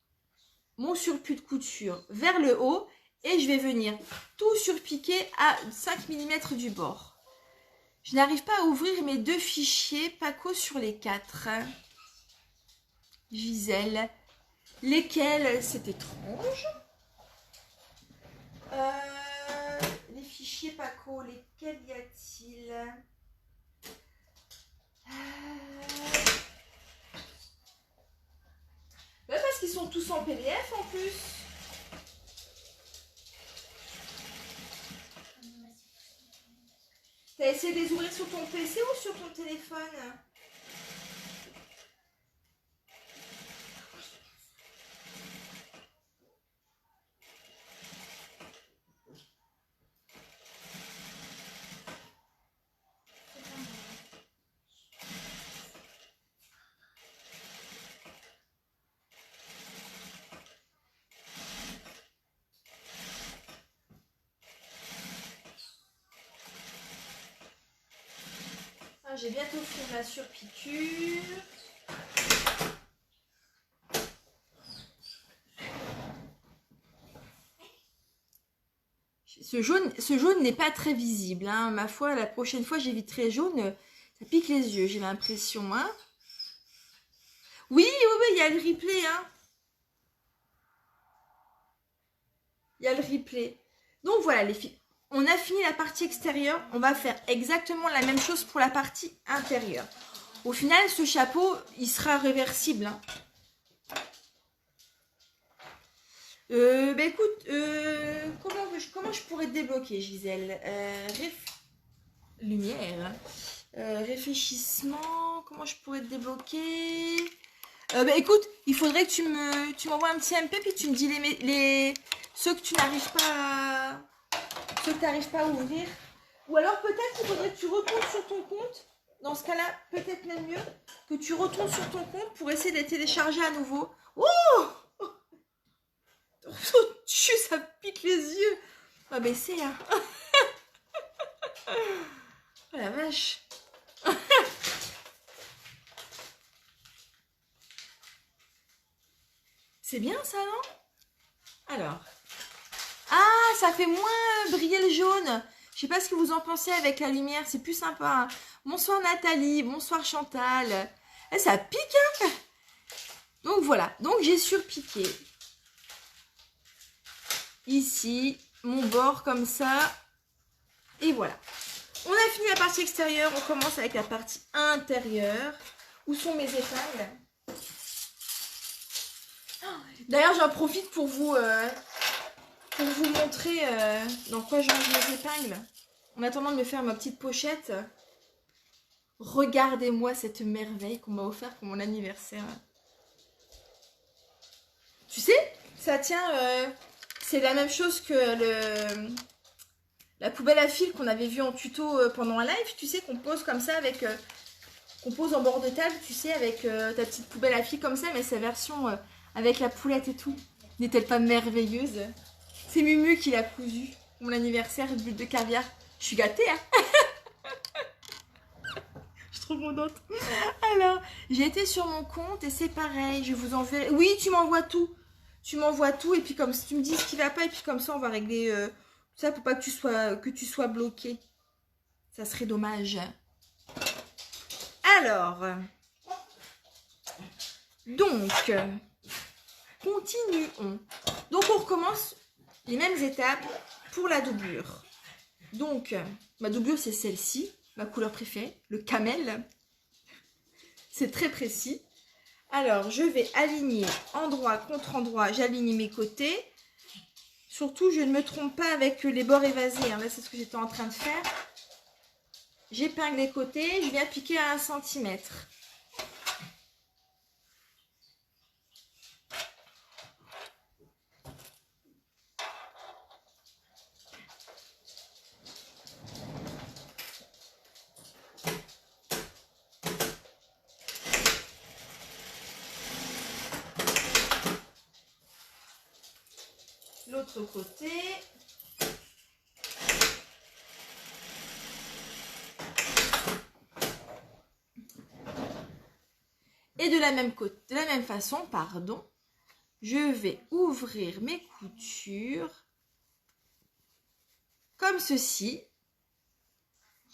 mon surplus de couture vers le haut et je vais venir tout surpiquer à 5 mm du bord. Je n'arrive pas à ouvrir mes deux fichiers Paco sur les 4. Gisèle. Lesquels? C'est étrange. Les fichiers Paco, lesquels y a-t-il? Parce qu'ils sont tous en PDF en plus. T'as essayé de les ouvrir sur ton PC ou sur ton téléphone? j'ai bientôt fait ma surpiqûre. Ce jaune n'est pas très visible, hein. Ma foi, la prochaine fois j'éviterai jaune, ça pique les yeux, j'ai l'impression, hein. Oui, il y a le replay, hein. Il y a le replay. Donc voilà les filles, on a fini la partie extérieure, on va faire exactement la même chose pour la partie intérieure. Au final, ce chapeau, il sera réversible, hein. Bah écoute, comment je pourrais te débloquer, Gisèle? Lumière. Réfléchissement. Comment je pourrais te débloquer? Bah écoute, il faudrait que tu m'envoies un petit MP puis tu me dis ceux que tu n'arrives pas à ouvrir. Ou alors peut-être qu'il faudrait que tu retournes sur ton compte. Dans ce cas-là, peut-être même mieux que tu retournes sur ton compte pour essayer de les télécharger à nouveau. Oh! Ça pique les yeux. On va baisser, hein. Oh la vache. C'est bien ça, non? Alors. Ah, ça fait moins briller le jaune. Je sais pas ce que vous en pensez avec la lumière. C'est plus sympa, hein. Bonsoir Nathalie. Bonsoir Chantal. Ça pique, hein. Donc voilà. Donc j'ai surpiqué. Ici, mon bord comme ça. Et voilà. On a fini la partie extérieure. On commence avec la partie intérieure. Où sont mes épingles? D'ailleurs, j'en profite pour vous montrer dans quoi je range mes épingles. En attendant de me faire ma petite pochette. Regardez-moi cette merveille qu'on m'a offert pour mon anniversaire. Tu sais, ça tient... c'est la même chose que la poubelle à fil qu'on avait vue en tuto pendant un live. Tu sais, qu'on pose comme ça avec... qu'on pose en bord de table, tu sais, avec ta petite poubelle à fil comme ça, mais sa version avec la poulette et tout. N'est-elle pas merveilleuse? C'est Mumu qui l'a cousue. Mon anniversaire, bulle de caviar. Je suis gâtée, hein. Je suis trop contente. Alors, j'ai été sur mon compte et c'est pareil. Je vous enverrai... Oui, tu m'envoies tout. Tu m'envoies tout et puis comme si tu me dis ce qui va pas et puis comme ça on va régler ça pour pas que tu sois bloqué. Ça serait dommage. Alors, donc, continuons. Donc on recommence les mêmes étapes pour la doublure. Donc, ma doublure c'est celle-ci, ma couleur préférée, le camel. C'est très précis. Alors, je vais aligner endroit contre endroit. J'aligne mes côtés. Surtout, je ne me trompe pas avec les bords évasés. Hein. Là, c'est ce que j'étais en train de faire. J'épingle les côtés. Je viens piquer à 1 cm. L'autre côté. Et de la même façon, pardon, je vais ouvrir mes coutures comme ceci.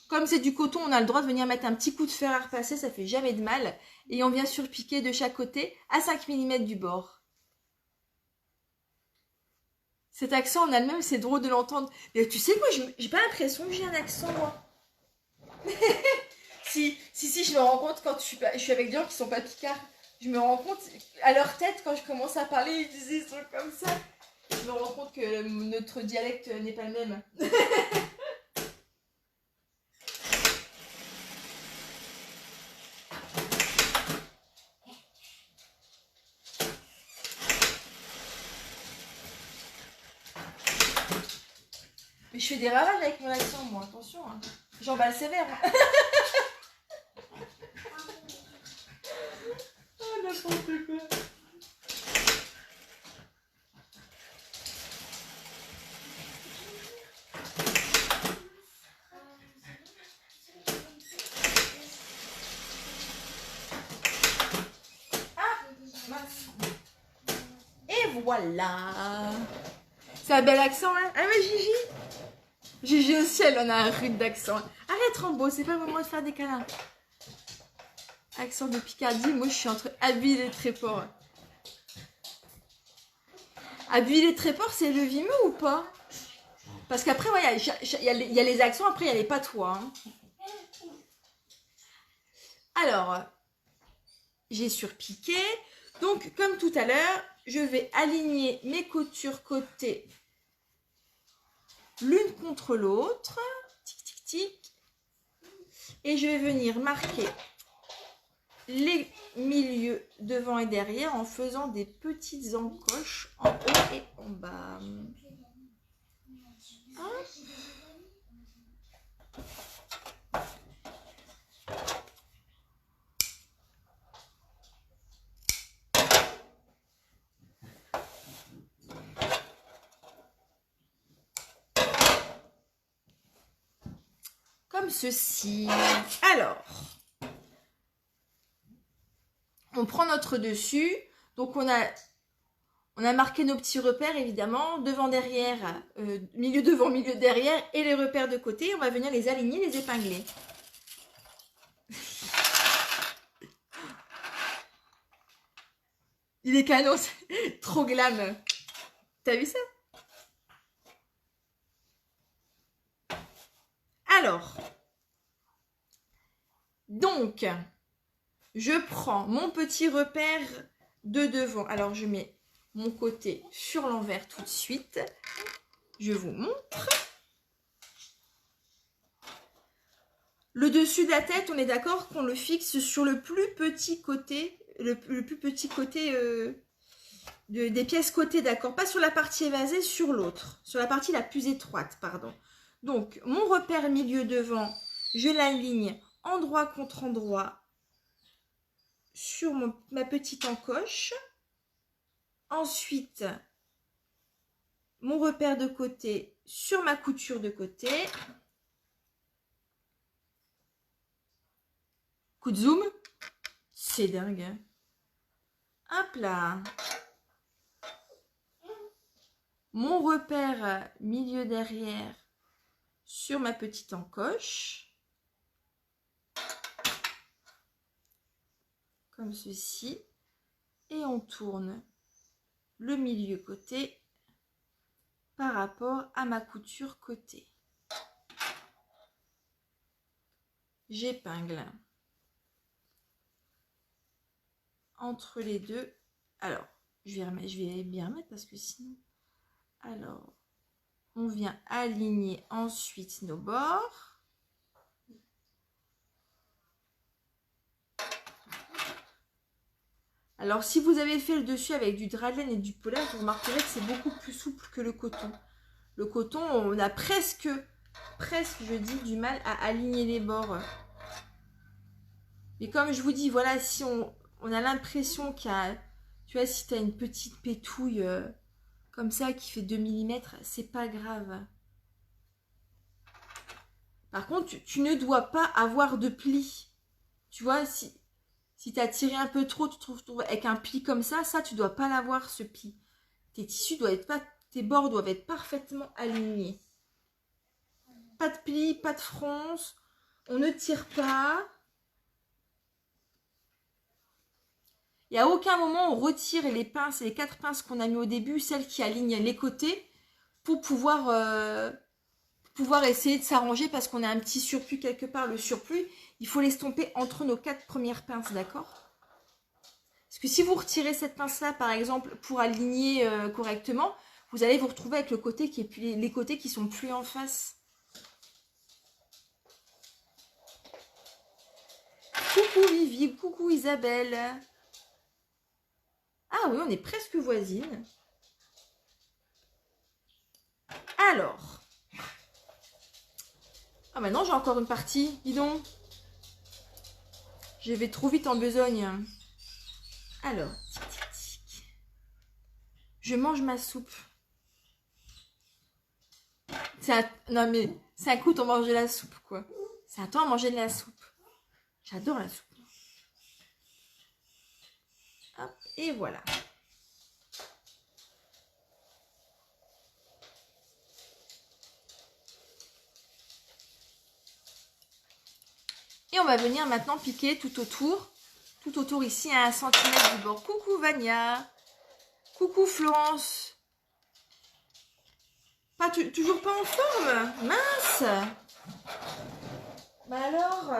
Comme c'est du coton, on a le droit de venir mettre un petit coup de fer à repasser, ça fait jamais de mal. Et on vient surpiquer de chaque côté à 5 mm du bord. Cet accent en allemand, c'est drôle de l'entendre. Mais tu sais quoi, j'ai pas l'impression que j'ai un accent, moi. Si, je me rends compte quand je suis avec des gens qui sont pas picards. Je me rends compte, à leur tête, quand je commence à parler, ils disent des trucs comme ça. Je me rends compte que notre dialecte n'est pas le même. Mais je fais des ravages avec mon accent, moi, attention. Hein. J'emballe sévère. Oh, n'importe quoi. voilà. C'est un bel accent, hein? Ah ouais, Gigi? Gigi aussi, elle en a un rude d'accent. Arrête, Rambo, c'est pas le moment de faire des câlins. Accent de Picardie, moi je suis entre Abbeville et Tréport. Abbeville et Tréport, c'est le Vimeux ou pas? Parce qu'après, ouais, il y a les accents, après il y a les patois. Hein. Alors, j'ai surpiqué. Donc, comme tout à l'heure, je vais aligner mes coutures côté l'une contre l'autre. Tic, tic, tic. Et je vais venir marquer les milieux devant et derrière en faisant des petites encoches en haut et en bas. Hop. Comme ceci. Alors, on prend notre dessus. Donc, on a marqué nos petits repères, évidemment. Devant, derrière, milieu devant, milieu derrière. Et les repères de côté. On va venir les aligner, les épingler. Il est canon, c'est trop glam. T'as vu ça? Alors, donc, je prends mon petit repère de devant. Alors, je mets mon côté sur l'envers tout de suite. Je vous montre. Le dessus de la tête, on est d'accord qu'on le fixe sur le plus petit côté, le plus petit côté des pièces côté, d'accord? Pas sur la partie évasée, sur l'autre. Sur la partie la plus étroite, pardon. Donc, mon repère milieu devant, je l'aligne endroit contre endroit sur ma petite encoche. Ensuite, mon repère de côté sur ma couture de côté. Coup de zoom. C'est dingue. Hein? Hop là. Mon repère milieu derrière sur ma petite encoche. Comme ceci. Et on tourne le milieu côté par rapport à ma couture côté. J'épingle entre les deux. Alors, je vais bien remettre parce que sinon... Alors, on vient aligner ensuite nos bords. Alors, si vous avez fait le dessus avec du drap de laine et du polar, vous remarquerez que c'est beaucoup plus souple que le coton. Le coton, on a presque, je dis, du mal à aligner les bords. Mais comme je vous dis, voilà, si on a l'impression qu'il y a... Tu vois, si tu as une petite pétouille comme ça qui fait 2 mm, c'est pas grave. Par contre, tu ne dois pas avoir de pli. Tu vois, si tu as tiré un peu trop, tu te retrouves avec un pli comme ça, tu dois pas l'avoir, ce pli. Tes tissus doivent être tes bords doivent être parfaitement alignés. Pas de pli, pas de fronce. On ne tire pas. Et à aucun moment on retire les pinces, les 4 pinces qu'on a mis au début, celles qui alignent les côtés, pour pouvoir essayer de s'arranger parce qu'on a un petit surplus quelque part. Le surplus, il faut l'estomper entre nos 4 premières pinces, d'accord? Parce que si vous retirez cette pince-là, par exemple, pour aligner correctement, vous allez vous retrouver avec le côté qui est plus, les côtés qui sont plus en face. Coucou Vivi, coucou Isabelle. Ah oui, on est presque voisines. Alors. Ah maintenant j'ai encore une partie, dis donc. Je vais trop vite en besogne. Alors, tic, tic, tic. Je mange ma soupe. Non mais, c'est un coup de manger la soupe, quoi. C'est un temps à manger de la soupe. J'adore la soupe. Hop, et voilà. Et on va venir maintenant piquer tout autour ici à 1 cm du bord. Coucou Vania. Coucou Florence. Toujours pas en forme? Mince. Bah alors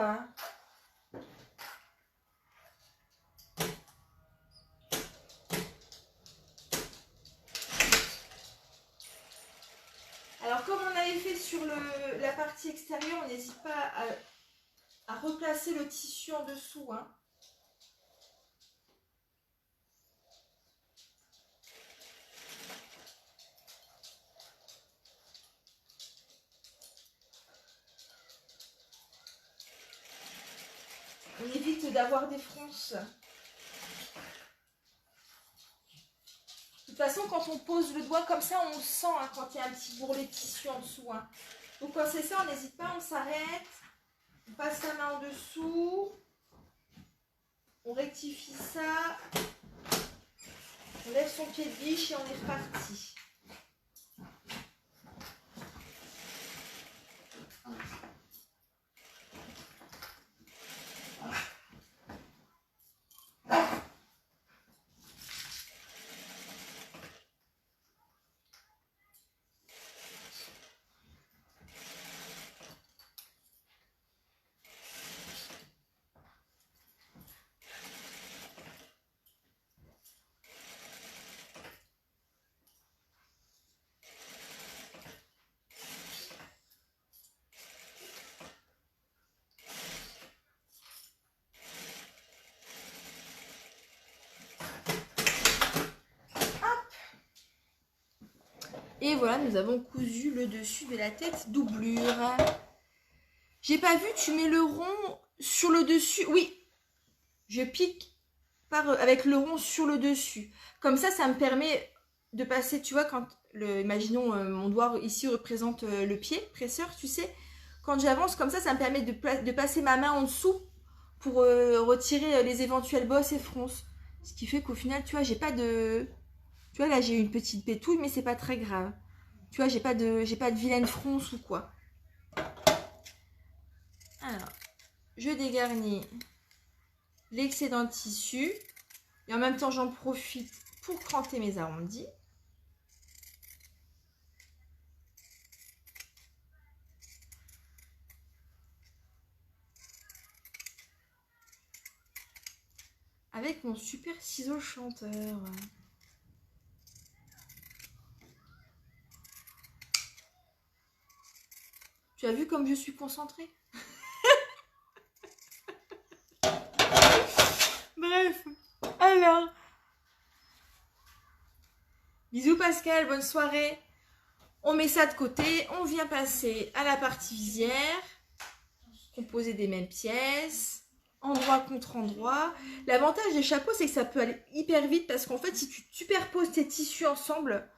alors comme on avait fait sur la partie extérieure, on n'hésite pas à replacer le tissu en dessous, hein. On évite d'avoir des fronces. De toute façon, quand on pose le doigt comme ça, on sent hein, quand il y a un petit bourrelet de tissu en dessous. Hein. Donc quand c'est ça, on n'hésite pas, on s'arrête. On passe la main en dessous. On rectifie ça. On lève son pied de biche et on est reparti. Et voilà, nous avons cousu le dessus de la tête doublure. J'ai pas vu, tu mets le rond sur le dessus. Oui, je pique avec le rond sur le dessus. Comme ça me permet de passer, tu vois, quand, imaginons mon doigt ici représente le pied presseur, tu sais. Quand j'avance comme ça me permet de passer ma main en dessous pour retirer les éventuelles bosses et fronces. Ce qui fait qu'au final, tu vois, j'ai pas de... Tu vois, là, j'ai une petite pétouille, mais c'est pas très grave. Tu vois, j'ai pas de vilaine fronce ou quoi. Alors, je dégarnis l'excédent de tissu. Et en même temps, j'en profite pour cranter mes arrondis. Avec mon super ciseau chanteur. Tu as vu comme je suis concentrée? Bref, alors. Bisous Pascal, bonne soirée. On met ça de côté, on vient passer à la partie visière. Composer des mêmes pièces. Endroit contre endroit. L'avantage des chapeaux, c'est que ça peut aller hyper vite parce qu'en fait, si tu superposes tes tissus ensemble,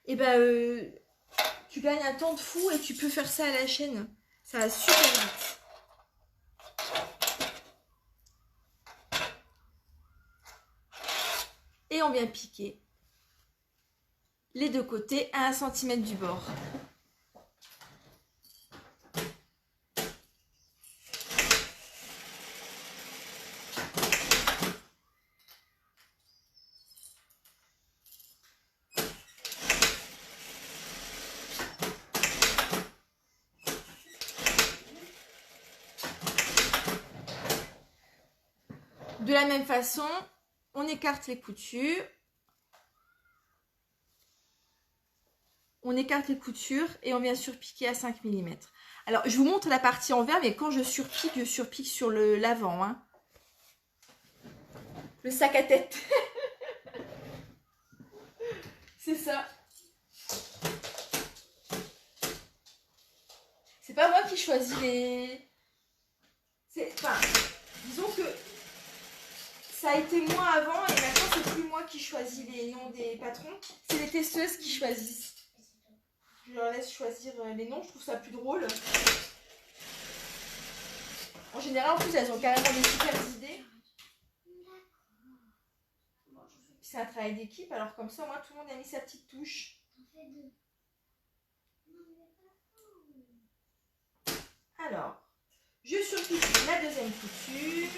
et ben, tu gagnes un temps de fou et tu peux faire ça à la chaîne. Ça va super vite. Et on vient piquer les deux côtés à 1 cm du bord. De la même façon, on écarte les coutures. On écarte les coutures et on vient surpiquer à 5 mm. Alors, je vous montre la partie envers, mais quand je surpique sur l'avant. Hein. Le sac à tête. C'est ça. C'est pas moi qui choisis les... Enfin, disons que ça a été moi avant et maintenant c'est plus moi qui choisis les noms des patrons. C'est les testeuses qui choisissent. Je leur laisse choisir les noms, je trouve ça plus drôle. En général, en plus, elles ont carrément des super idées. C'est un travail d'équipe, alors comme ça, moi, tout le monde a mis sa petite touche. Alors, Je surpique la deuxième couture.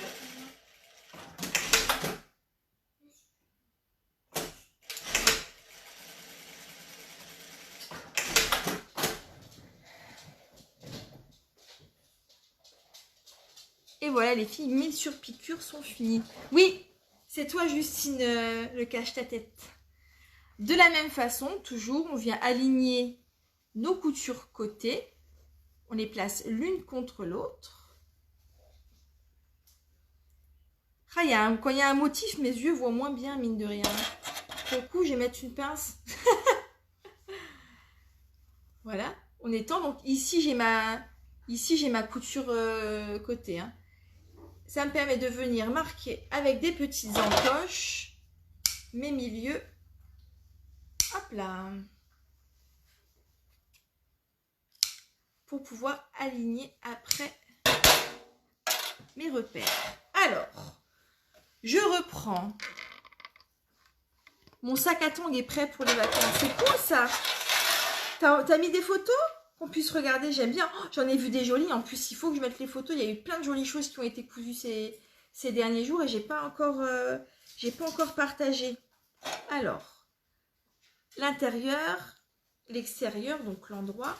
Et voilà les filles, mes surpiqûres sont finies. Oui, c'est toi Justine, le cache-ta-tête. De la même façon, toujours, on vient aligner nos coutures côté. On les place l'une contre l'autre. Ah, quand il y a un motif, mes yeux voient moins bien, mine de rien. Pour le coup, je vais mettre une pince. Voilà, on étend. Donc ici, j'ai ma couture côté. Hein. Ça me permet de venir marquer avec des petites encoches mes milieux. Hop là. Pour pouvoir aligner après mes repères. Alors, je reprends. Mon sac à tongs est prêt pour les vacances. C'est cool ça. T'as mis des photos qu'on puisse regarder? J'aime bien. Oh, j'en ai vu des jolies. En plus, il faut que je mette les photos. Il y a eu plein de jolies choses qui ont été cousues ces derniers jours et j'ai pas encore partagé. Alors, l'intérieur, l'extérieur, donc l'endroit.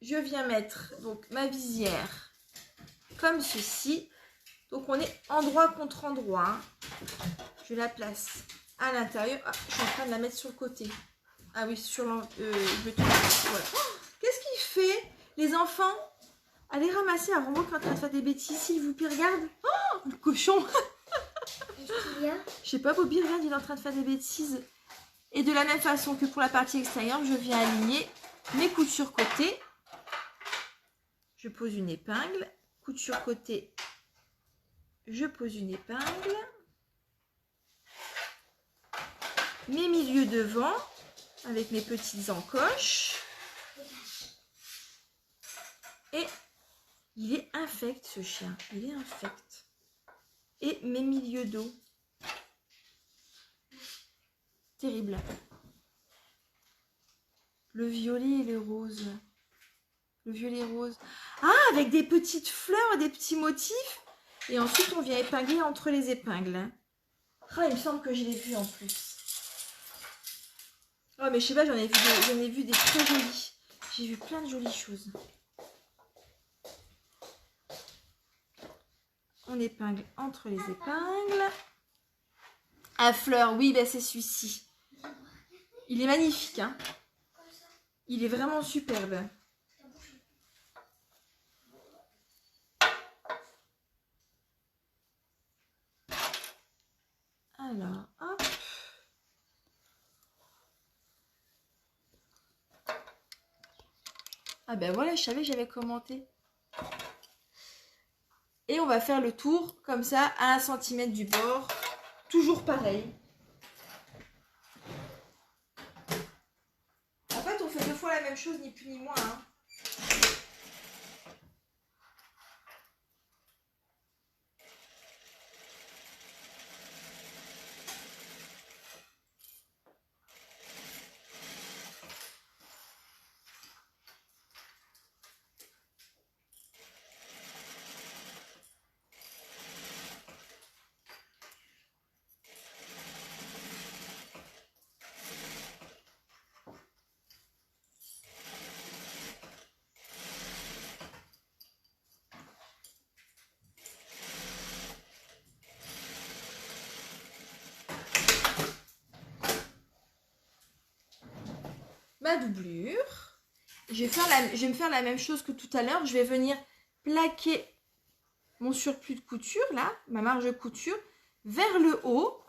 Je viens mettre donc ma visière comme ceci. Donc on est endroit contre endroit. Hein. Je la place à l'intérieur. Ah, je suis en train de la mettre sur le côté. Ah oui, sur voilà. Oh, qu'est-ce qu'il fait, les enfants? Allez ramasser un robot qui est en train de faire des bêtises, s'il vous plaît, regarde. Oh, le cochon. Je sais pas, Bobby, regarde, il est en train de faire des bêtises. Et de la même façon que pour la partie extérieure, je viens aligner mes coutures côté. Je pose une épingle. Couture côté, je pose une épingle. Mes milieux devant avec mes petites encoches. Et il est infect ce chien, il est infect. Et mes milieux dos. Terrible. Le violet et le rose. Le violet rose. Ah, avec des petites fleurs, des petits motifs. Et ensuite, on vient épingler entre les épingles. Ah, il me semble que je l'ai vu en plus. Oh, mais je sais pas, j'en ai vu des très jolies. J'ai vu plein de jolies choses. On épingle entre les épingles. À fleurs, oui, ben c'est celui-ci. Il est magnifique, hein. Il est vraiment superbe. Alors, hop. Ah ben voilà, je savais que j'avais commenté. Et on va faire le tour, comme ça, à 1 cm du bord. Toujours pareil. En fait, on fait 2 fois la même chose, ni plus ni moins. Hein. Ma doublure. Je vais me faire la même chose que tout à l'heure. Je vais venir plaquer mon surplus de couture, là, ma marge de couture, vers le haut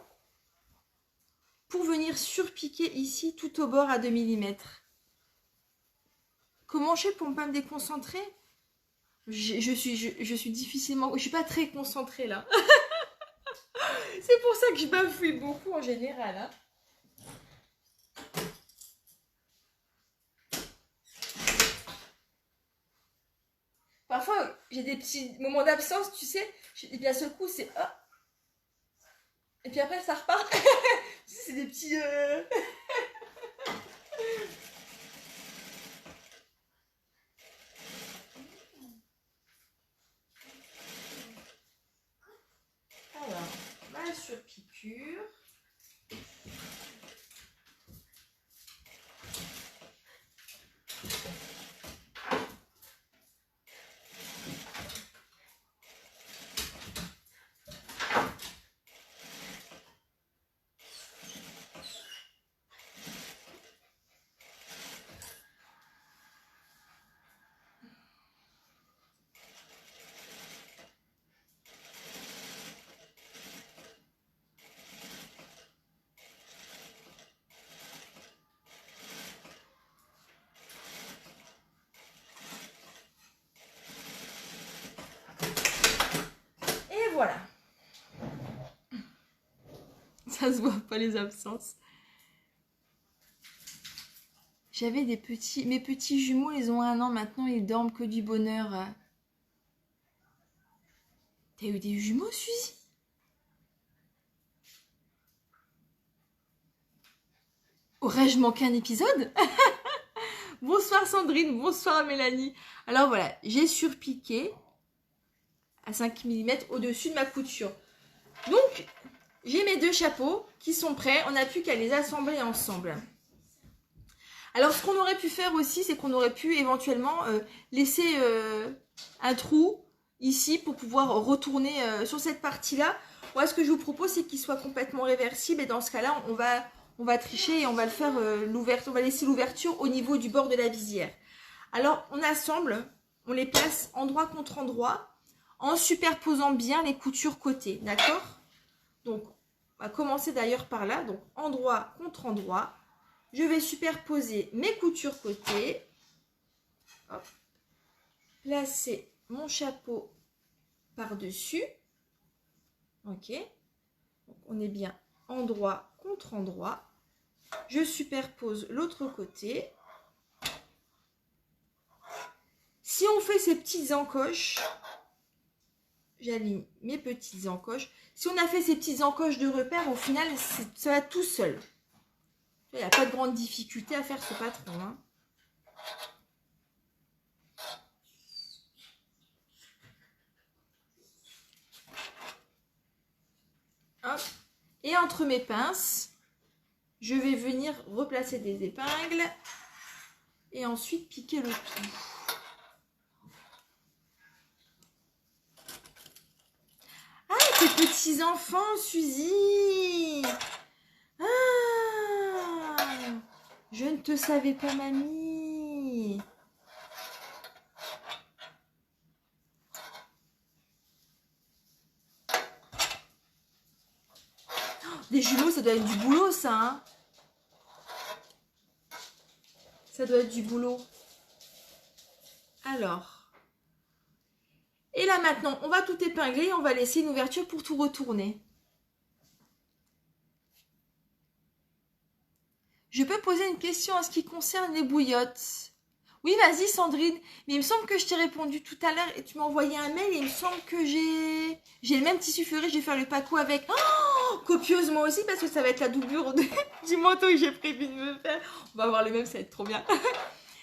pour venir surpiquer ici tout au bord à 2 mm. Comment je fais pour ne pas me déconcentrer? Je suis difficilement... Je suis pas très concentrée là. C'est pour ça que je bafouille beaucoup en général. Hein. Parfois, j'ai des petits moments d'absence, tu sais. Et bien, ce coup, c'est... Oh. Et puis après, ça repart. C'est des petits... sur piqûre. Voilà. Ça se voit pas les absences. J'avais des petits... Mes petits jumeaux, ils ont 1 an maintenant, ils dorment que du bonheur. T'as eu des jumeaux, Suzy? Aurais-je manqué un épisode? Bonsoir Sandrine, bonsoir Mélanie. Alors voilà, j'ai surpiqué à 5 mm au-dessus de ma couture. Donc, j'ai mes 2 chapeaux qui sont prêts. On n'a plus qu'à les assembler ensemble. Alors, ce qu'on aurait pu faire aussi, c'est qu'on aurait pu éventuellement laisser un trou ici pour pouvoir retourner sur cette partie-là. Moi, ce que je vous propose, c'est qu'il soit complètement réversible. Et dans ce cas-là, on va tricher et on va le faire l'ouverture. On va laisser l'ouverture au niveau du bord de la visière. Alors, on assemble, on les place endroit contre endroit, en superposant bien les coutures côté, d'accord? Donc, on va commencer d'ailleurs par là, donc endroit contre endroit. Je vais superposer mes coutures côté. Hop. Placer mon chapeau par-dessus. Ok. Donc, on est bien endroit contre endroit. Je superpose l'autre côté. Si on fait ces petites encoches, j'aligne mes petites encoches. Si on a fait ces petites encoches de repère, au final, ça va tout seul. Il n'y a pas de grande difficulté à faire ce patron. Hein. Hop. Et entre mes pinces, je vais venir replacer des épingles et ensuite piquer le tout. Ah, tes petits enfants, Suzy! Ah! Je ne te savais pas, mamie! Des jumeaux, ça doit être du boulot, ça, hein? Ça doit être du boulot. Alors. Et là, maintenant, on va tout épingler. On va laisser une ouverture pour tout retourner. Je peux poser une question en ce qui concerne les bouillottes. Oui, vas-y, Sandrine. Mais il me semble que je t'ai répondu tout à l'heure et tu m'as envoyé un mail et il me semble que j'ai le même tissu fleuré. Je vais faire le paco avec. Oh, copieuse moi aussi parce que ça va être la doublure du manteau que j'ai prévu de me faire. On va avoir le même, ça va être trop bien.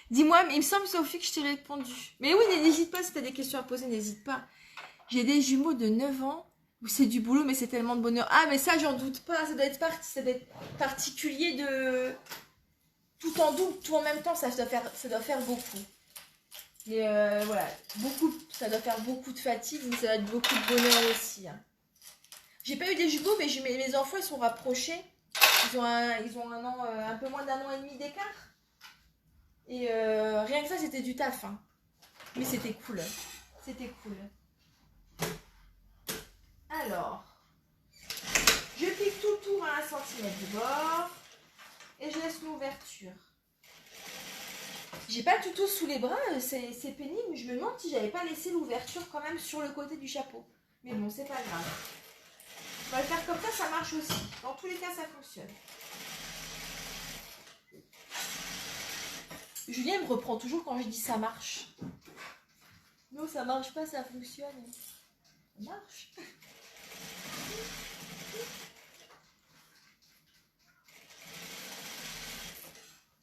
Dis-moi, mais il me semble, Sophie, que je t'ai répondu. Mais oui, n'hésite pas, si tu as des questions à poser, n'hésite pas. J'ai des jumeaux de 9 ans où c'est du boulot, mais c'est tellement de bonheur. Ah, mais ça, j'en doute pas. Ça doit être particulier de... Tout en double, tout en même temps, ça doit faire beaucoup. Mais voilà, ça doit faire beaucoup de fatigue, mais ça doit être beaucoup de bonheur aussi. Hein. J'ai pas eu des jumeaux, mais mes enfants, ils sont rapprochés. Ils ont un an, un peu moins d'1 an et demi d'écart. Et rien que ça, c'était du taf. Hein. Mais c'était cool. C'était cool. Alors, je pique tout le tour à 1 cm du bord. Et je laisse l'ouverture. J'ai pas le tuto sous les bras, c'est pénible. Je me demande si j'avais pas laissé l'ouverture quand même sur le côté du chapeau. Mais bon, c'est pas grave. On va le faire comme ça marche aussi. Dans tous les cas, ça fonctionne. Julien me reprend toujours quand je dis ça marche. Non, ça marche pas, ça fonctionne. Ça marche.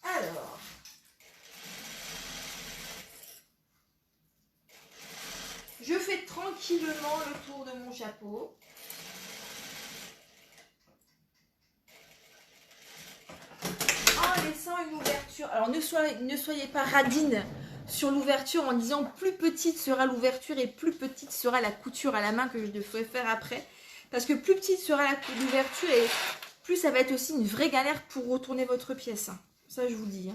Alors. Je fais tranquillement le tour de mon chapeau. une ouverture. Alors ne soyez pas radine sur l'ouverture en disant plus petite sera l'ouverture et plus petite sera la couture à la main que je devrais faire après. Parce que plus petite sera l'ouverture et plus ça va être aussi une vraie galère pour retourner votre pièce. Ça, je vous dis.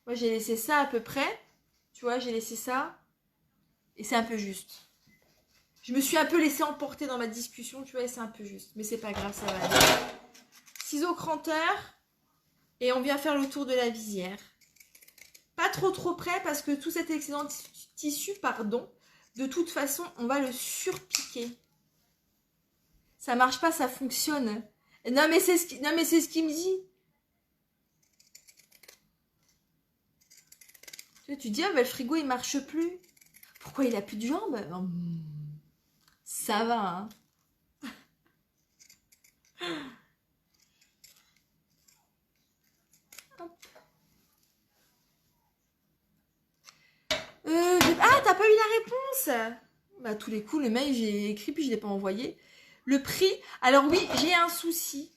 Moi, j'ai laissé ça à peu près. Tu vois, j'ai laissé ça. Et c'est un peu juste. Je me suis un peu laissée emporter dans ma discussion, tu vois, et c'est un peu juste. Mais c'est pas grave, ça va aller. Ciseaux cranteurs. Et on vient faire le tour de la visière. Pas trop près parce que tout cet excédent tissu, pardon, de toute façon, on va le surpiquer. Ça marche pas, ça fonctionne. Non, mais c'est ce qu'il me dit. Tu dis, ah, bah, le frigo, il marche plus. Pourquoi il a plus de jambes? Ça va, hein. Ah, t'as pas eu la réponse? Bah, à tous les coups, le mail, j'ai écrit, puis je l'ai pas envoyé. Le prix, alors oui, j'ai un souci.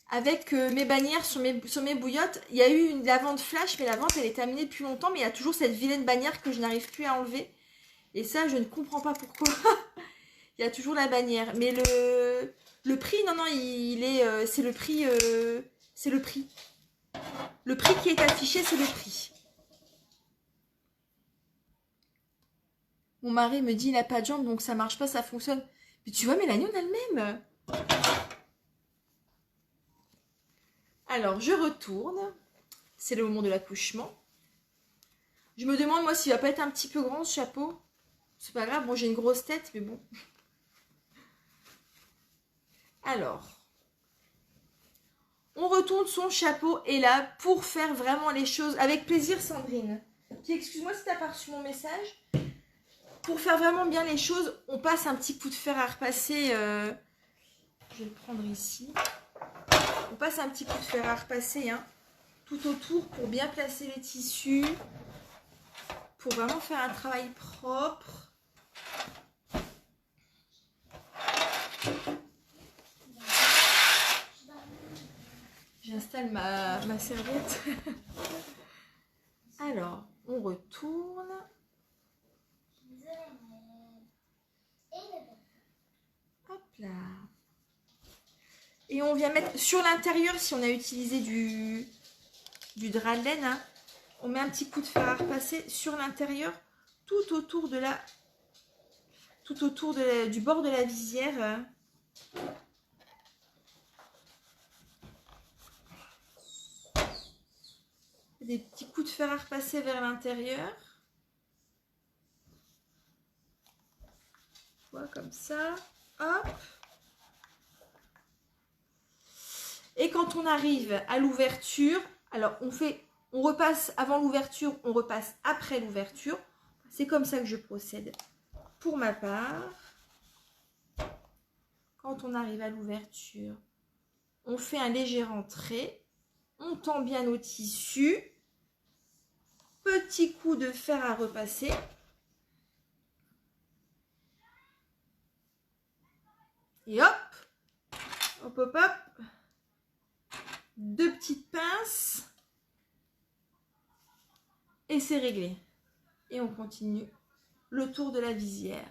Avec mes bannières sur mes bouillottes, il y a eu la vente flash, mais la vente, elle est terminée depuis longtemps, mais il y a toujours cette vilaine bannière que je n'arrive plus à enlever. Et ça, je ne comprends pas pourquoi. Il y a toujours la bannière. Mais le prix, non, il est, c'est le prix, c'est le prix. Le prix qui est affiché, c'est le prix. Mon mari me dit, il n'a pas de jambes, donc ça marche pas, ça fonctionne. Mais tu vois, Mélanie, on a le même. Alors, je retourne. C'est le moment de l'accouchement. Je me demande, moi, s'il va pas être un petit peu grand, ce chapeau. C'est pas grave, bon, j'ai une grosse tête, mais bon. Alors, on retourne son chapeau et là, pour faire vraiment les choses avec plaisir, Sandrine. Excuse-moi si tu n'as pas reçu mon message. Pour faire vraiment bien les choses, on passe un petit coup de fer à repasser. Je vais le prendre ici. On passe un petit coup de fer à repasser tout autour pour bien placer les tissus. Pour vraiment faire un travail propre. J'installe ma serviette. Alors, on retourne. Hop là. Et on vient mettre sur l'intérieur, si on a utilisé du drap de laine, on met un petit coup de fer à repasser sur l'intérieur, tout autour du bord de la visière. Des petits coups de fer à repasser vers l'intérieur. Voilà, comme ça. Hop. Et quand on arrive à l'ouverture, alors on repasse avant l'ouverture, on repasse après l'ouverture. C'est comme ça que je procède pour ma part. Quand on arrive à l'ouverture, on fait un léger rentré. On tend bien nos tissus. Petit coup de fer à repasser. Et hop, hop, hop, hop. Deux petites pinces. Et c'est réglé. Et on continue le tour de la visière.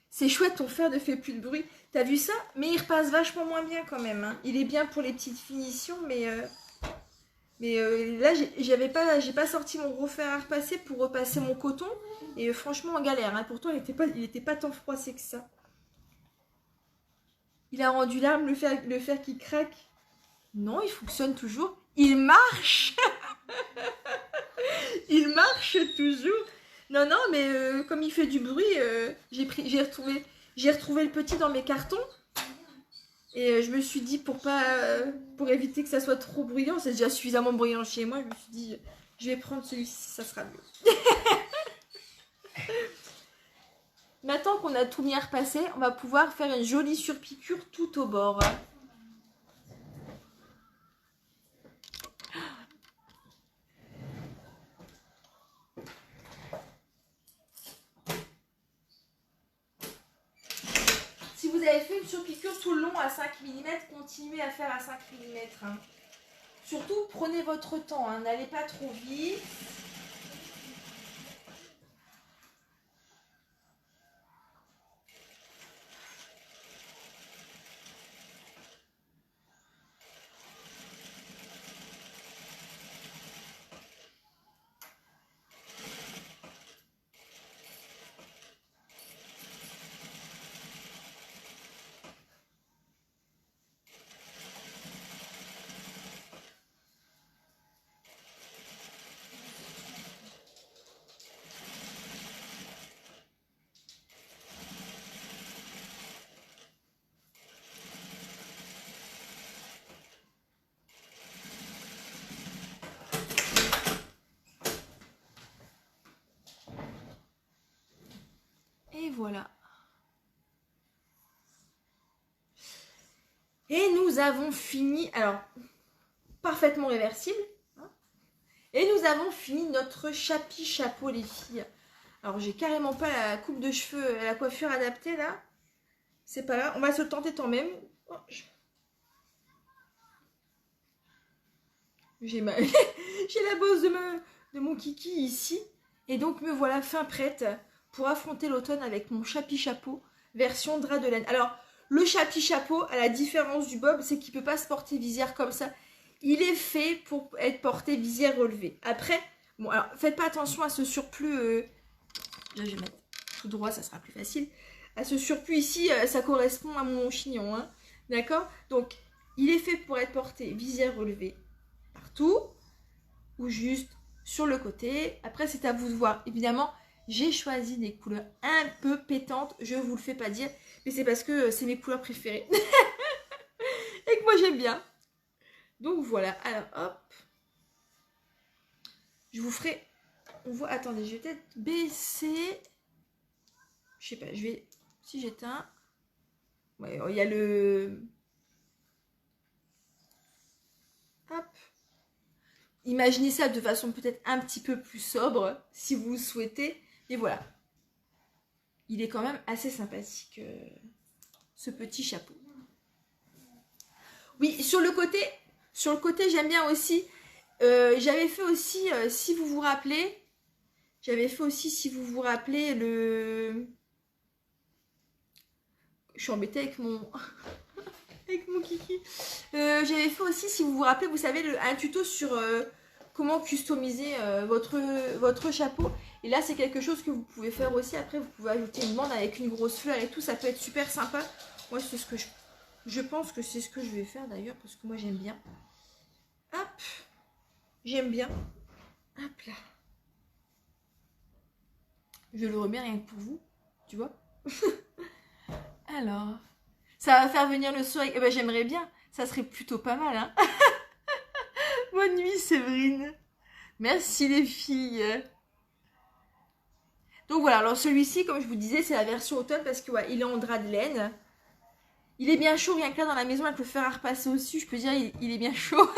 C'est chouette, ton fer ne fait plus de bruit. T'as vu ça? Mais il repasse vachement moins bien quand même. Il est bien pour les petites finitions, mais là, j'ai pas sorti mon gros fer à repasser pour repasser mon coton. Et franchement, en galère. Pourtant, il était pas tant froissé que ça. Il a rendu l'arme, le fer qui craque. Non, il fonctionne toujours. Il marche. Il marche toujours. Non, mais comme il fait du bruit, j'ai retrouvé le petit dans mes cartons. Et je me suis dit, pour éviter que ça soit trop bruyant, c'est déjà suffisamment bruyant chez moi, je me suis dit, je vais prendre celui-ci, ça sera mieux. Maintenant qu'on a tout mis à repasser, on va pouvoir faire une jolie surpiqûre tout au bord. Si vous avez fait une surpiqûre tout le long à 5 mm, continuez à faire à 5 mm. Surtout, prenez votre temps, hein, n'allez pas trop vite. Et voilà. Et nous avons fini, alors, parfaitement réversible. Hein, et nous avons fini notre chapeau, les filles. Alors, j'ai carrément pas la coupe de cheveux, la coiffure adaptée, là. C'est pas grave, on va se le tenter tant même. Oh, j'ai mal. J'ai la bosse de mon kiki ici. Et donc, me voilà fin prête pour affronter l'automne avec mon chapeau version drap de laine. Alors, le chapeau, à la différence du bob, c'est qu'il ne peut pas se porter visière comme ça. Il est fait pour être porté visière relevée. Après, bon, alors, faites pas attention à ce surplus. Là, je vais mettre tout droit, ça sera plus facile. À ce surplus ici, ça correspond à mon chignon. Hein, d'accord? Donc, il est fait pour être porté visière relevée partout. Ou juste sur le côté. Après, c'est à vous de voir. Évidemment, j'ai choisi des couleurs un peu pétantes. Je vous le fais pas dire. Mais c'est parce que c'est mes couleurs préférées. Et que moi, j'aime bien. Donc, voilà. Alors, hop. Je vous ferai... On voit... Attendez, je vais peut-être baisser... Je sais pas, je vais... Si j'éteins... Ouais, il y a le... Hop. Imaginez ça de façon peut-être un petit peu plus sobre, si vous le souhaitez. Et voilà. Il est quand même assez sympathique, ce petit chapeau. Oui, sur le côté, j'aime bien aussi. J'avais fait aussi, si vous vous rappelez, le... Je suis embêtée avec mon... avec mon kiki. J'avais fait aussi, si vous vous rappelez, vous savez, un tuto sur comment customiser votre chapeau. Et là, c'est quelque chose que vous pouvez faire aussi. Après, vous pouvez ajouter une bande avec une grosse fleur et tout. Ça peut être super sympa. Moi, c'est ce que je pense que c'est ce que je vais faire d'ailleurs, parce que moi, j'aime bien. Hop. J'aime bien. Hop là. Je le remets rien que pour vous. Tu vois. Alors... Ça va faire venir le soleil. Eh ben, j'aimerais bien. Ça serait plutôt pas mal. Hein. Bonne nuit, Séverine. Merci, les filles. Donc voilà. Alors, celui-ci, comme je vous disais, c'est la version automne parce que ouais, il est en drap de laine. Il est bien chaud. Rien que là, dans la maison, avec le fer à repasser au-dessus, je peux dire, il est bien chaud.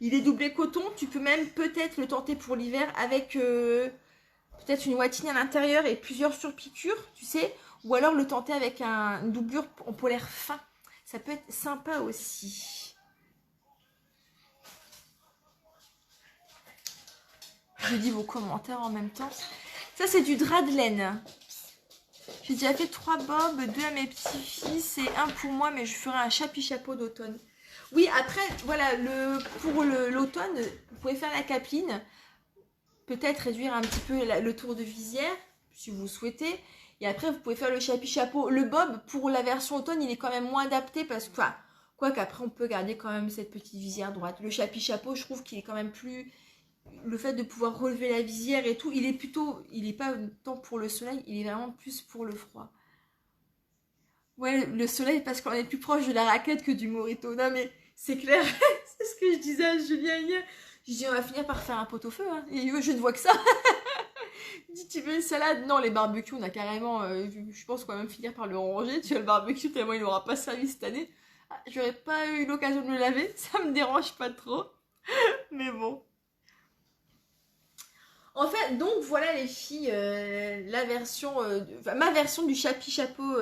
Il est doublé coton. Tu peux même peut-être le tenter pour l'hiver avec peut-être une watine à l'intérieur et plusieurs surpiqûres, tu sais. Ou alors le tenter avec une doublure en polaire fin. Ça peut être sympa aussi. Je dis vos commentaires en même temps. Ça, c'est du drap de laine. J'ai déjà fait 3 bobs, 2 à mes petits-fils et 1 pour moi, mais je ferai un chapeau d'automne. Oui, après, voilà, pour l'automne, vous pouvez faire la capeline. Peut-être réduire un petit peu le tour de visière, si vous souhaitez. Et après, vous pouvez faire le chapeau. Le bob, pour la version automne, il est quand même moins adapté parce que, quoi qu'après, on peut garder quand même cette petite visière droite. Le chapeau, je trouve qu'il est quand même plus... Le fait de pouvoir relever la visière et tout, il est pas tant pour le soleil, il est vraiment plus pour le froid. Ouais, le soleil, parce qu'on est plus proche de la raquette que du mojito. Non, mais c'est clair. C'est ce que je disais à Julien hier. Je dis, on va finir par faire un pot-au-feu. Hein. Et je ne vois que ça. Dis, tu veux une salade? Non, les barbecues, on a carrément... je pense qu'on va même finir par le ranger. Tu vois, le barbecue, tellement il n'aura pas servi cette année. Ah, j'aurais pas eu l'occasion de le laver. Ça me dérange pas trop. Mais bon. En fait, donc voilà les filles, ma version du chapeau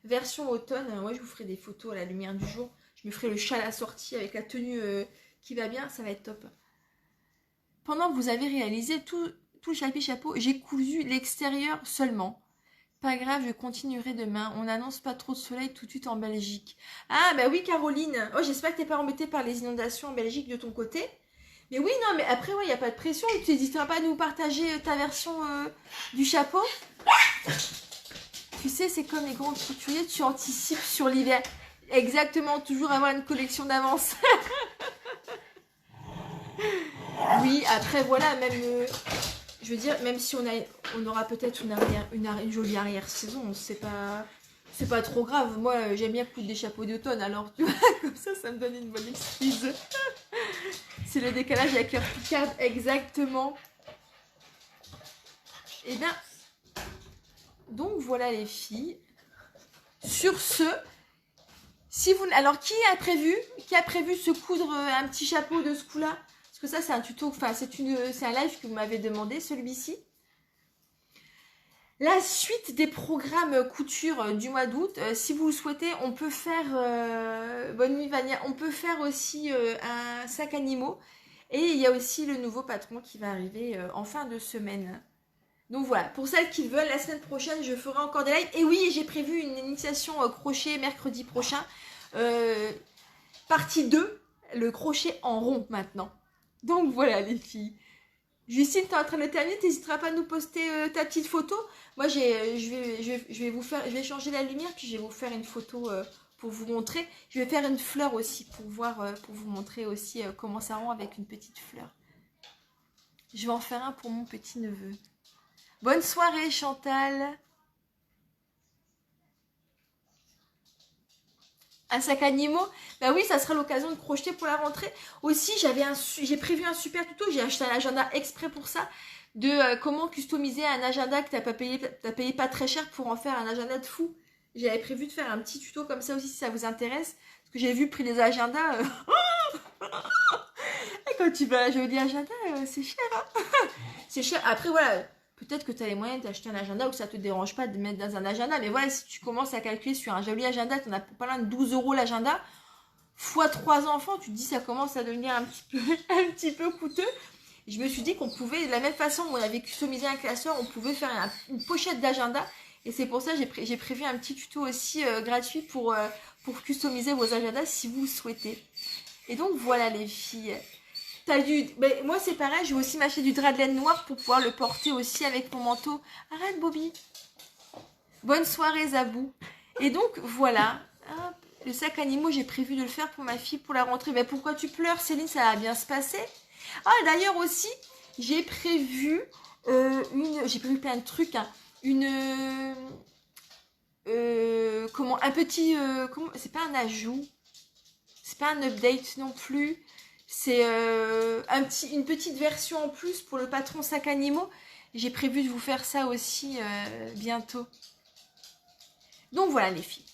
version automne. Moi, je vous ferai des photos à la lumière du jour. Je me ferai le châle assorti avec la tenue qui va bien. Ça va être top. Pendant que vous avez réalisé tout le chapeau, j'ai cousu l'extérieur seulement. Pas grave, je continuerai demain. On n'annonce pas trop de soleil tout de suite en Belgique. Ah, bah oui, Caroline. Oh, j'espère que t'es pas embêtée par les inondations en Belgique de ton côté. Mais oui, non, mais après, ouais, il n'y a pas de pression. Tu n'hésiteras pas à nous partager ta version du chapeau. Tu sais, c'est comme les grands couturiers, tu anticipes sur l'hiver. Exactement, toujours avoir une collection d'avance. Oui, après, voilà, même... je veux dire, même si on aura peut-être une jolie arrière-saison, c'est pas trop grave. Moi, j'aime bien coudre des chapeaux d'automne, alors tu vois, comme ça me donne une bonne excuse. C'est le décalage avec leur picarde, exactement. Et bien, donc voilà les filles. Sur ce, si vous... Alors, qui a prévu se coudre un petit chapeau de ce coup-là? Parce que ça, c'est un tuto, enfin, c'est un live que vous m'avez demandé, celui-ci. La suite des programmes couture du mois d'août, si vous le souhaitez, on peut faire, bonne nuit Vania, on peut faire aussi un sac animaux. Et il y a aussi le nouveau patron qui va arriver en fin de semaine. Donc voilà, pour celles qui veulent, la semaine prochaine, je ferai encore des lives. Et oui, j'ai prévu une initiation crochet mercredi prochain. Partie 2, le crochet en rond maintenant. Donc voilà les filles. Justine, tu es en train de terminer, tu n'hésiteras pas à nous poster ta petite photo. Moi, je vais changer la lumière, puis je vais vous faire une photo pour vous montrer. Je vais faire une fleur aussi pour vous montrer aussi comment ça rend avec une petite fleur. Je vais en faire un pour mon petit neveu. Bonne soirée Chantal. Un sac animaux, bah oui, ça sera l'occasion de crocheter pour la rentrée. Aussi, j'ai prévu un super tuto, j'ai acheté un agenda exprès pour ça, de comment customiser un agenda que t'as payé pas très cher pour en faire un agenda de fou. J'avais prévu de faire un petit tuto comme ça aussi si ça vous intéresse, parce que j'ai vu le prix des agendas. Et quand tu vas à la jolie agenda, c'est cher, hein. C'est cher. Après voilà. Peut-être que tu as les moyens d'acheter un agenda ou que ça ne te dérange pas de mettre dans un agenda. Mais voilà, si tu commences à calculer sur un joli agenda, tu en as pas loin de 12 € l'agenda, fois 3 enfants, tu te dis ça commence à devenir un petit peu coûteux. Et je me suis dit qu'on pouvait, de la même façon où on avait customisé un classeur, on pouvait faire une pochette d'agenda. Et c'est pour ça que j'ai prévu un petit tuto aussi gratuit pour customiser vos agendas si vous le souhaitez. Et donc voilà les filles. Mais moi c'est pareil, je vais aussi m'acheter du drap de laine noir pour pouvoir le porter aussi avec mon manteau. Arrête Bobby. Bonne soirée Zabou. Et donc voilà, hop, le sac animaux, j'ai prévu de le faire pour ma fille pour la rentrée. Mais pourquoi tu pleures Céline, ça va bien se passer. Ah d'ailleurs aussi, j'ai prévu plein de trucs, hein. C'est pas un ajout, c'est pas un update non plus. C'est une petite version en plus pour le patron sac animaux. J'ai prévu de vous faire ça aussi bientôt. Donc voilà les filles.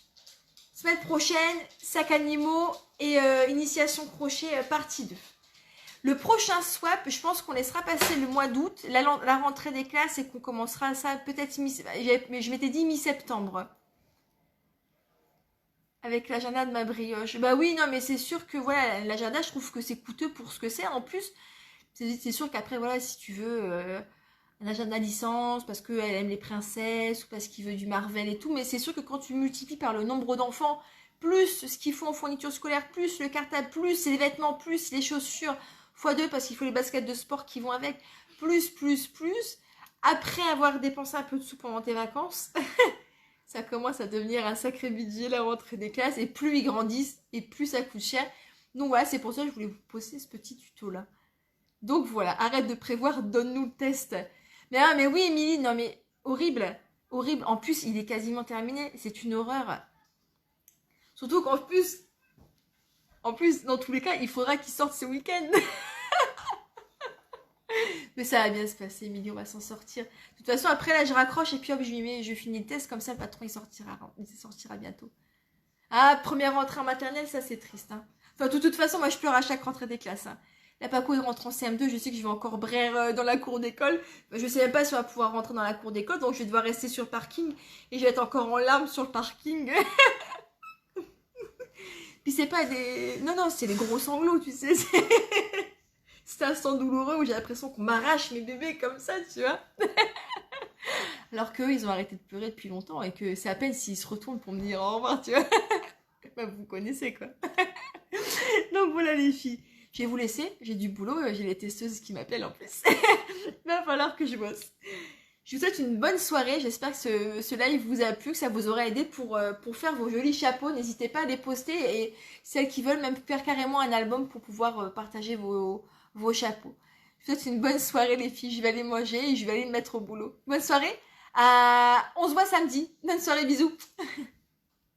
Semaine prochaine, sac animaux et initiation crochet partie 2. Le prochain swap, je pense qu'on laissera passer le mois d'août, la rentrée des classes et qu'on commencera ça peut-être je m'étais dit mi-septembre. Avec l'agenda de ma brioche. Bah oui, non, mais c'est sûr que voilà, l'agenda, je trouve que c'est coûteux pour ce que c'est. En plus, c'est sûr qu'après, voilà, si tu veux un agenda licence, parce qu'elle aime les princesses, ou parce qu'il veut du Marvel et tout, mais c'est sûr que quand tu multiplies par le nombre d'enfants, plus ce qu'il faut en fourniture scolaire, plus le cartable, plus les vêtements, plus les chaussures, x2, parce qu'il faut les baskets de sport qui vont avec, plus, après avoir dépensé un peu de sous pendant tes vacances... Ça commence à devenir un sacré budget la rentrée des classes. Et plus ils grandissent, et plus ça coûte cher. Donc voilà, c'est pour ça que je voulais vous poster ce petit tuto-là. Donc voilà, arrête de prévoir, donne-nous le test. Mais oui, Émilie, non mais horrible. Horrible. En plus, il est quasiment terminé. C'est une horreur. Surtout qu'en plus, dans tous les cas, il faudra qu'il sorte ce week-end. Mais ça va bien se passer, Émilie, on va s'en sortir. De toute façon, après, là, je raccroche et puis hop, je finis le test. Comme ça, le patron, il sortira bientôt. Ah, première rentrée en maternelle, ça, c'est triste. Hein. Enfin, de toute façon, moi, je pleure à chaque rentrée des classes. Hein. La Paco elle rentre en CM2, je sais que je vais encore braire dans la cour d'école. Je sais même pas si on va pouvoir rentrer dans la cour d'école, donc je vais devoir rester sur le parking. Et je vais être encore en larmes sur le parking. Puis c'est pas des... Non, non, c'est des gros sanglots, tu sais. C'est un sang douloureux où j'ai l'impression qu'on m'arrache mes bébés comme ça, tu vois. Alors qu'eux, ils ont arrêté de pleurer depuis longtemps et que c'est à peine s'ils se retournent pour me dire au revoir, tu vois. Bah, vous connaissez, quoi. Donc voilà les filles. Je vais vous laisser, j'ai du boulot, j'ai les testeuses qui m'appellent en plus. Il va falloir que je bosse. Je vous souhaite une bonne soirée, j'espère que ce live vous a plu, que ça vous aura aidé pour faire vos jolis chapeaux. N'hésitez pas à les poster et celles qui veulent même faire carrément un album pour pouvoir partager vos chapeaux. Je vous souhaite une bonne soirée les filles, je vais aller manger et je vais aller me mettre au boulot. Bonne soirée, on se voit samedi. Bonne soirée, bisous.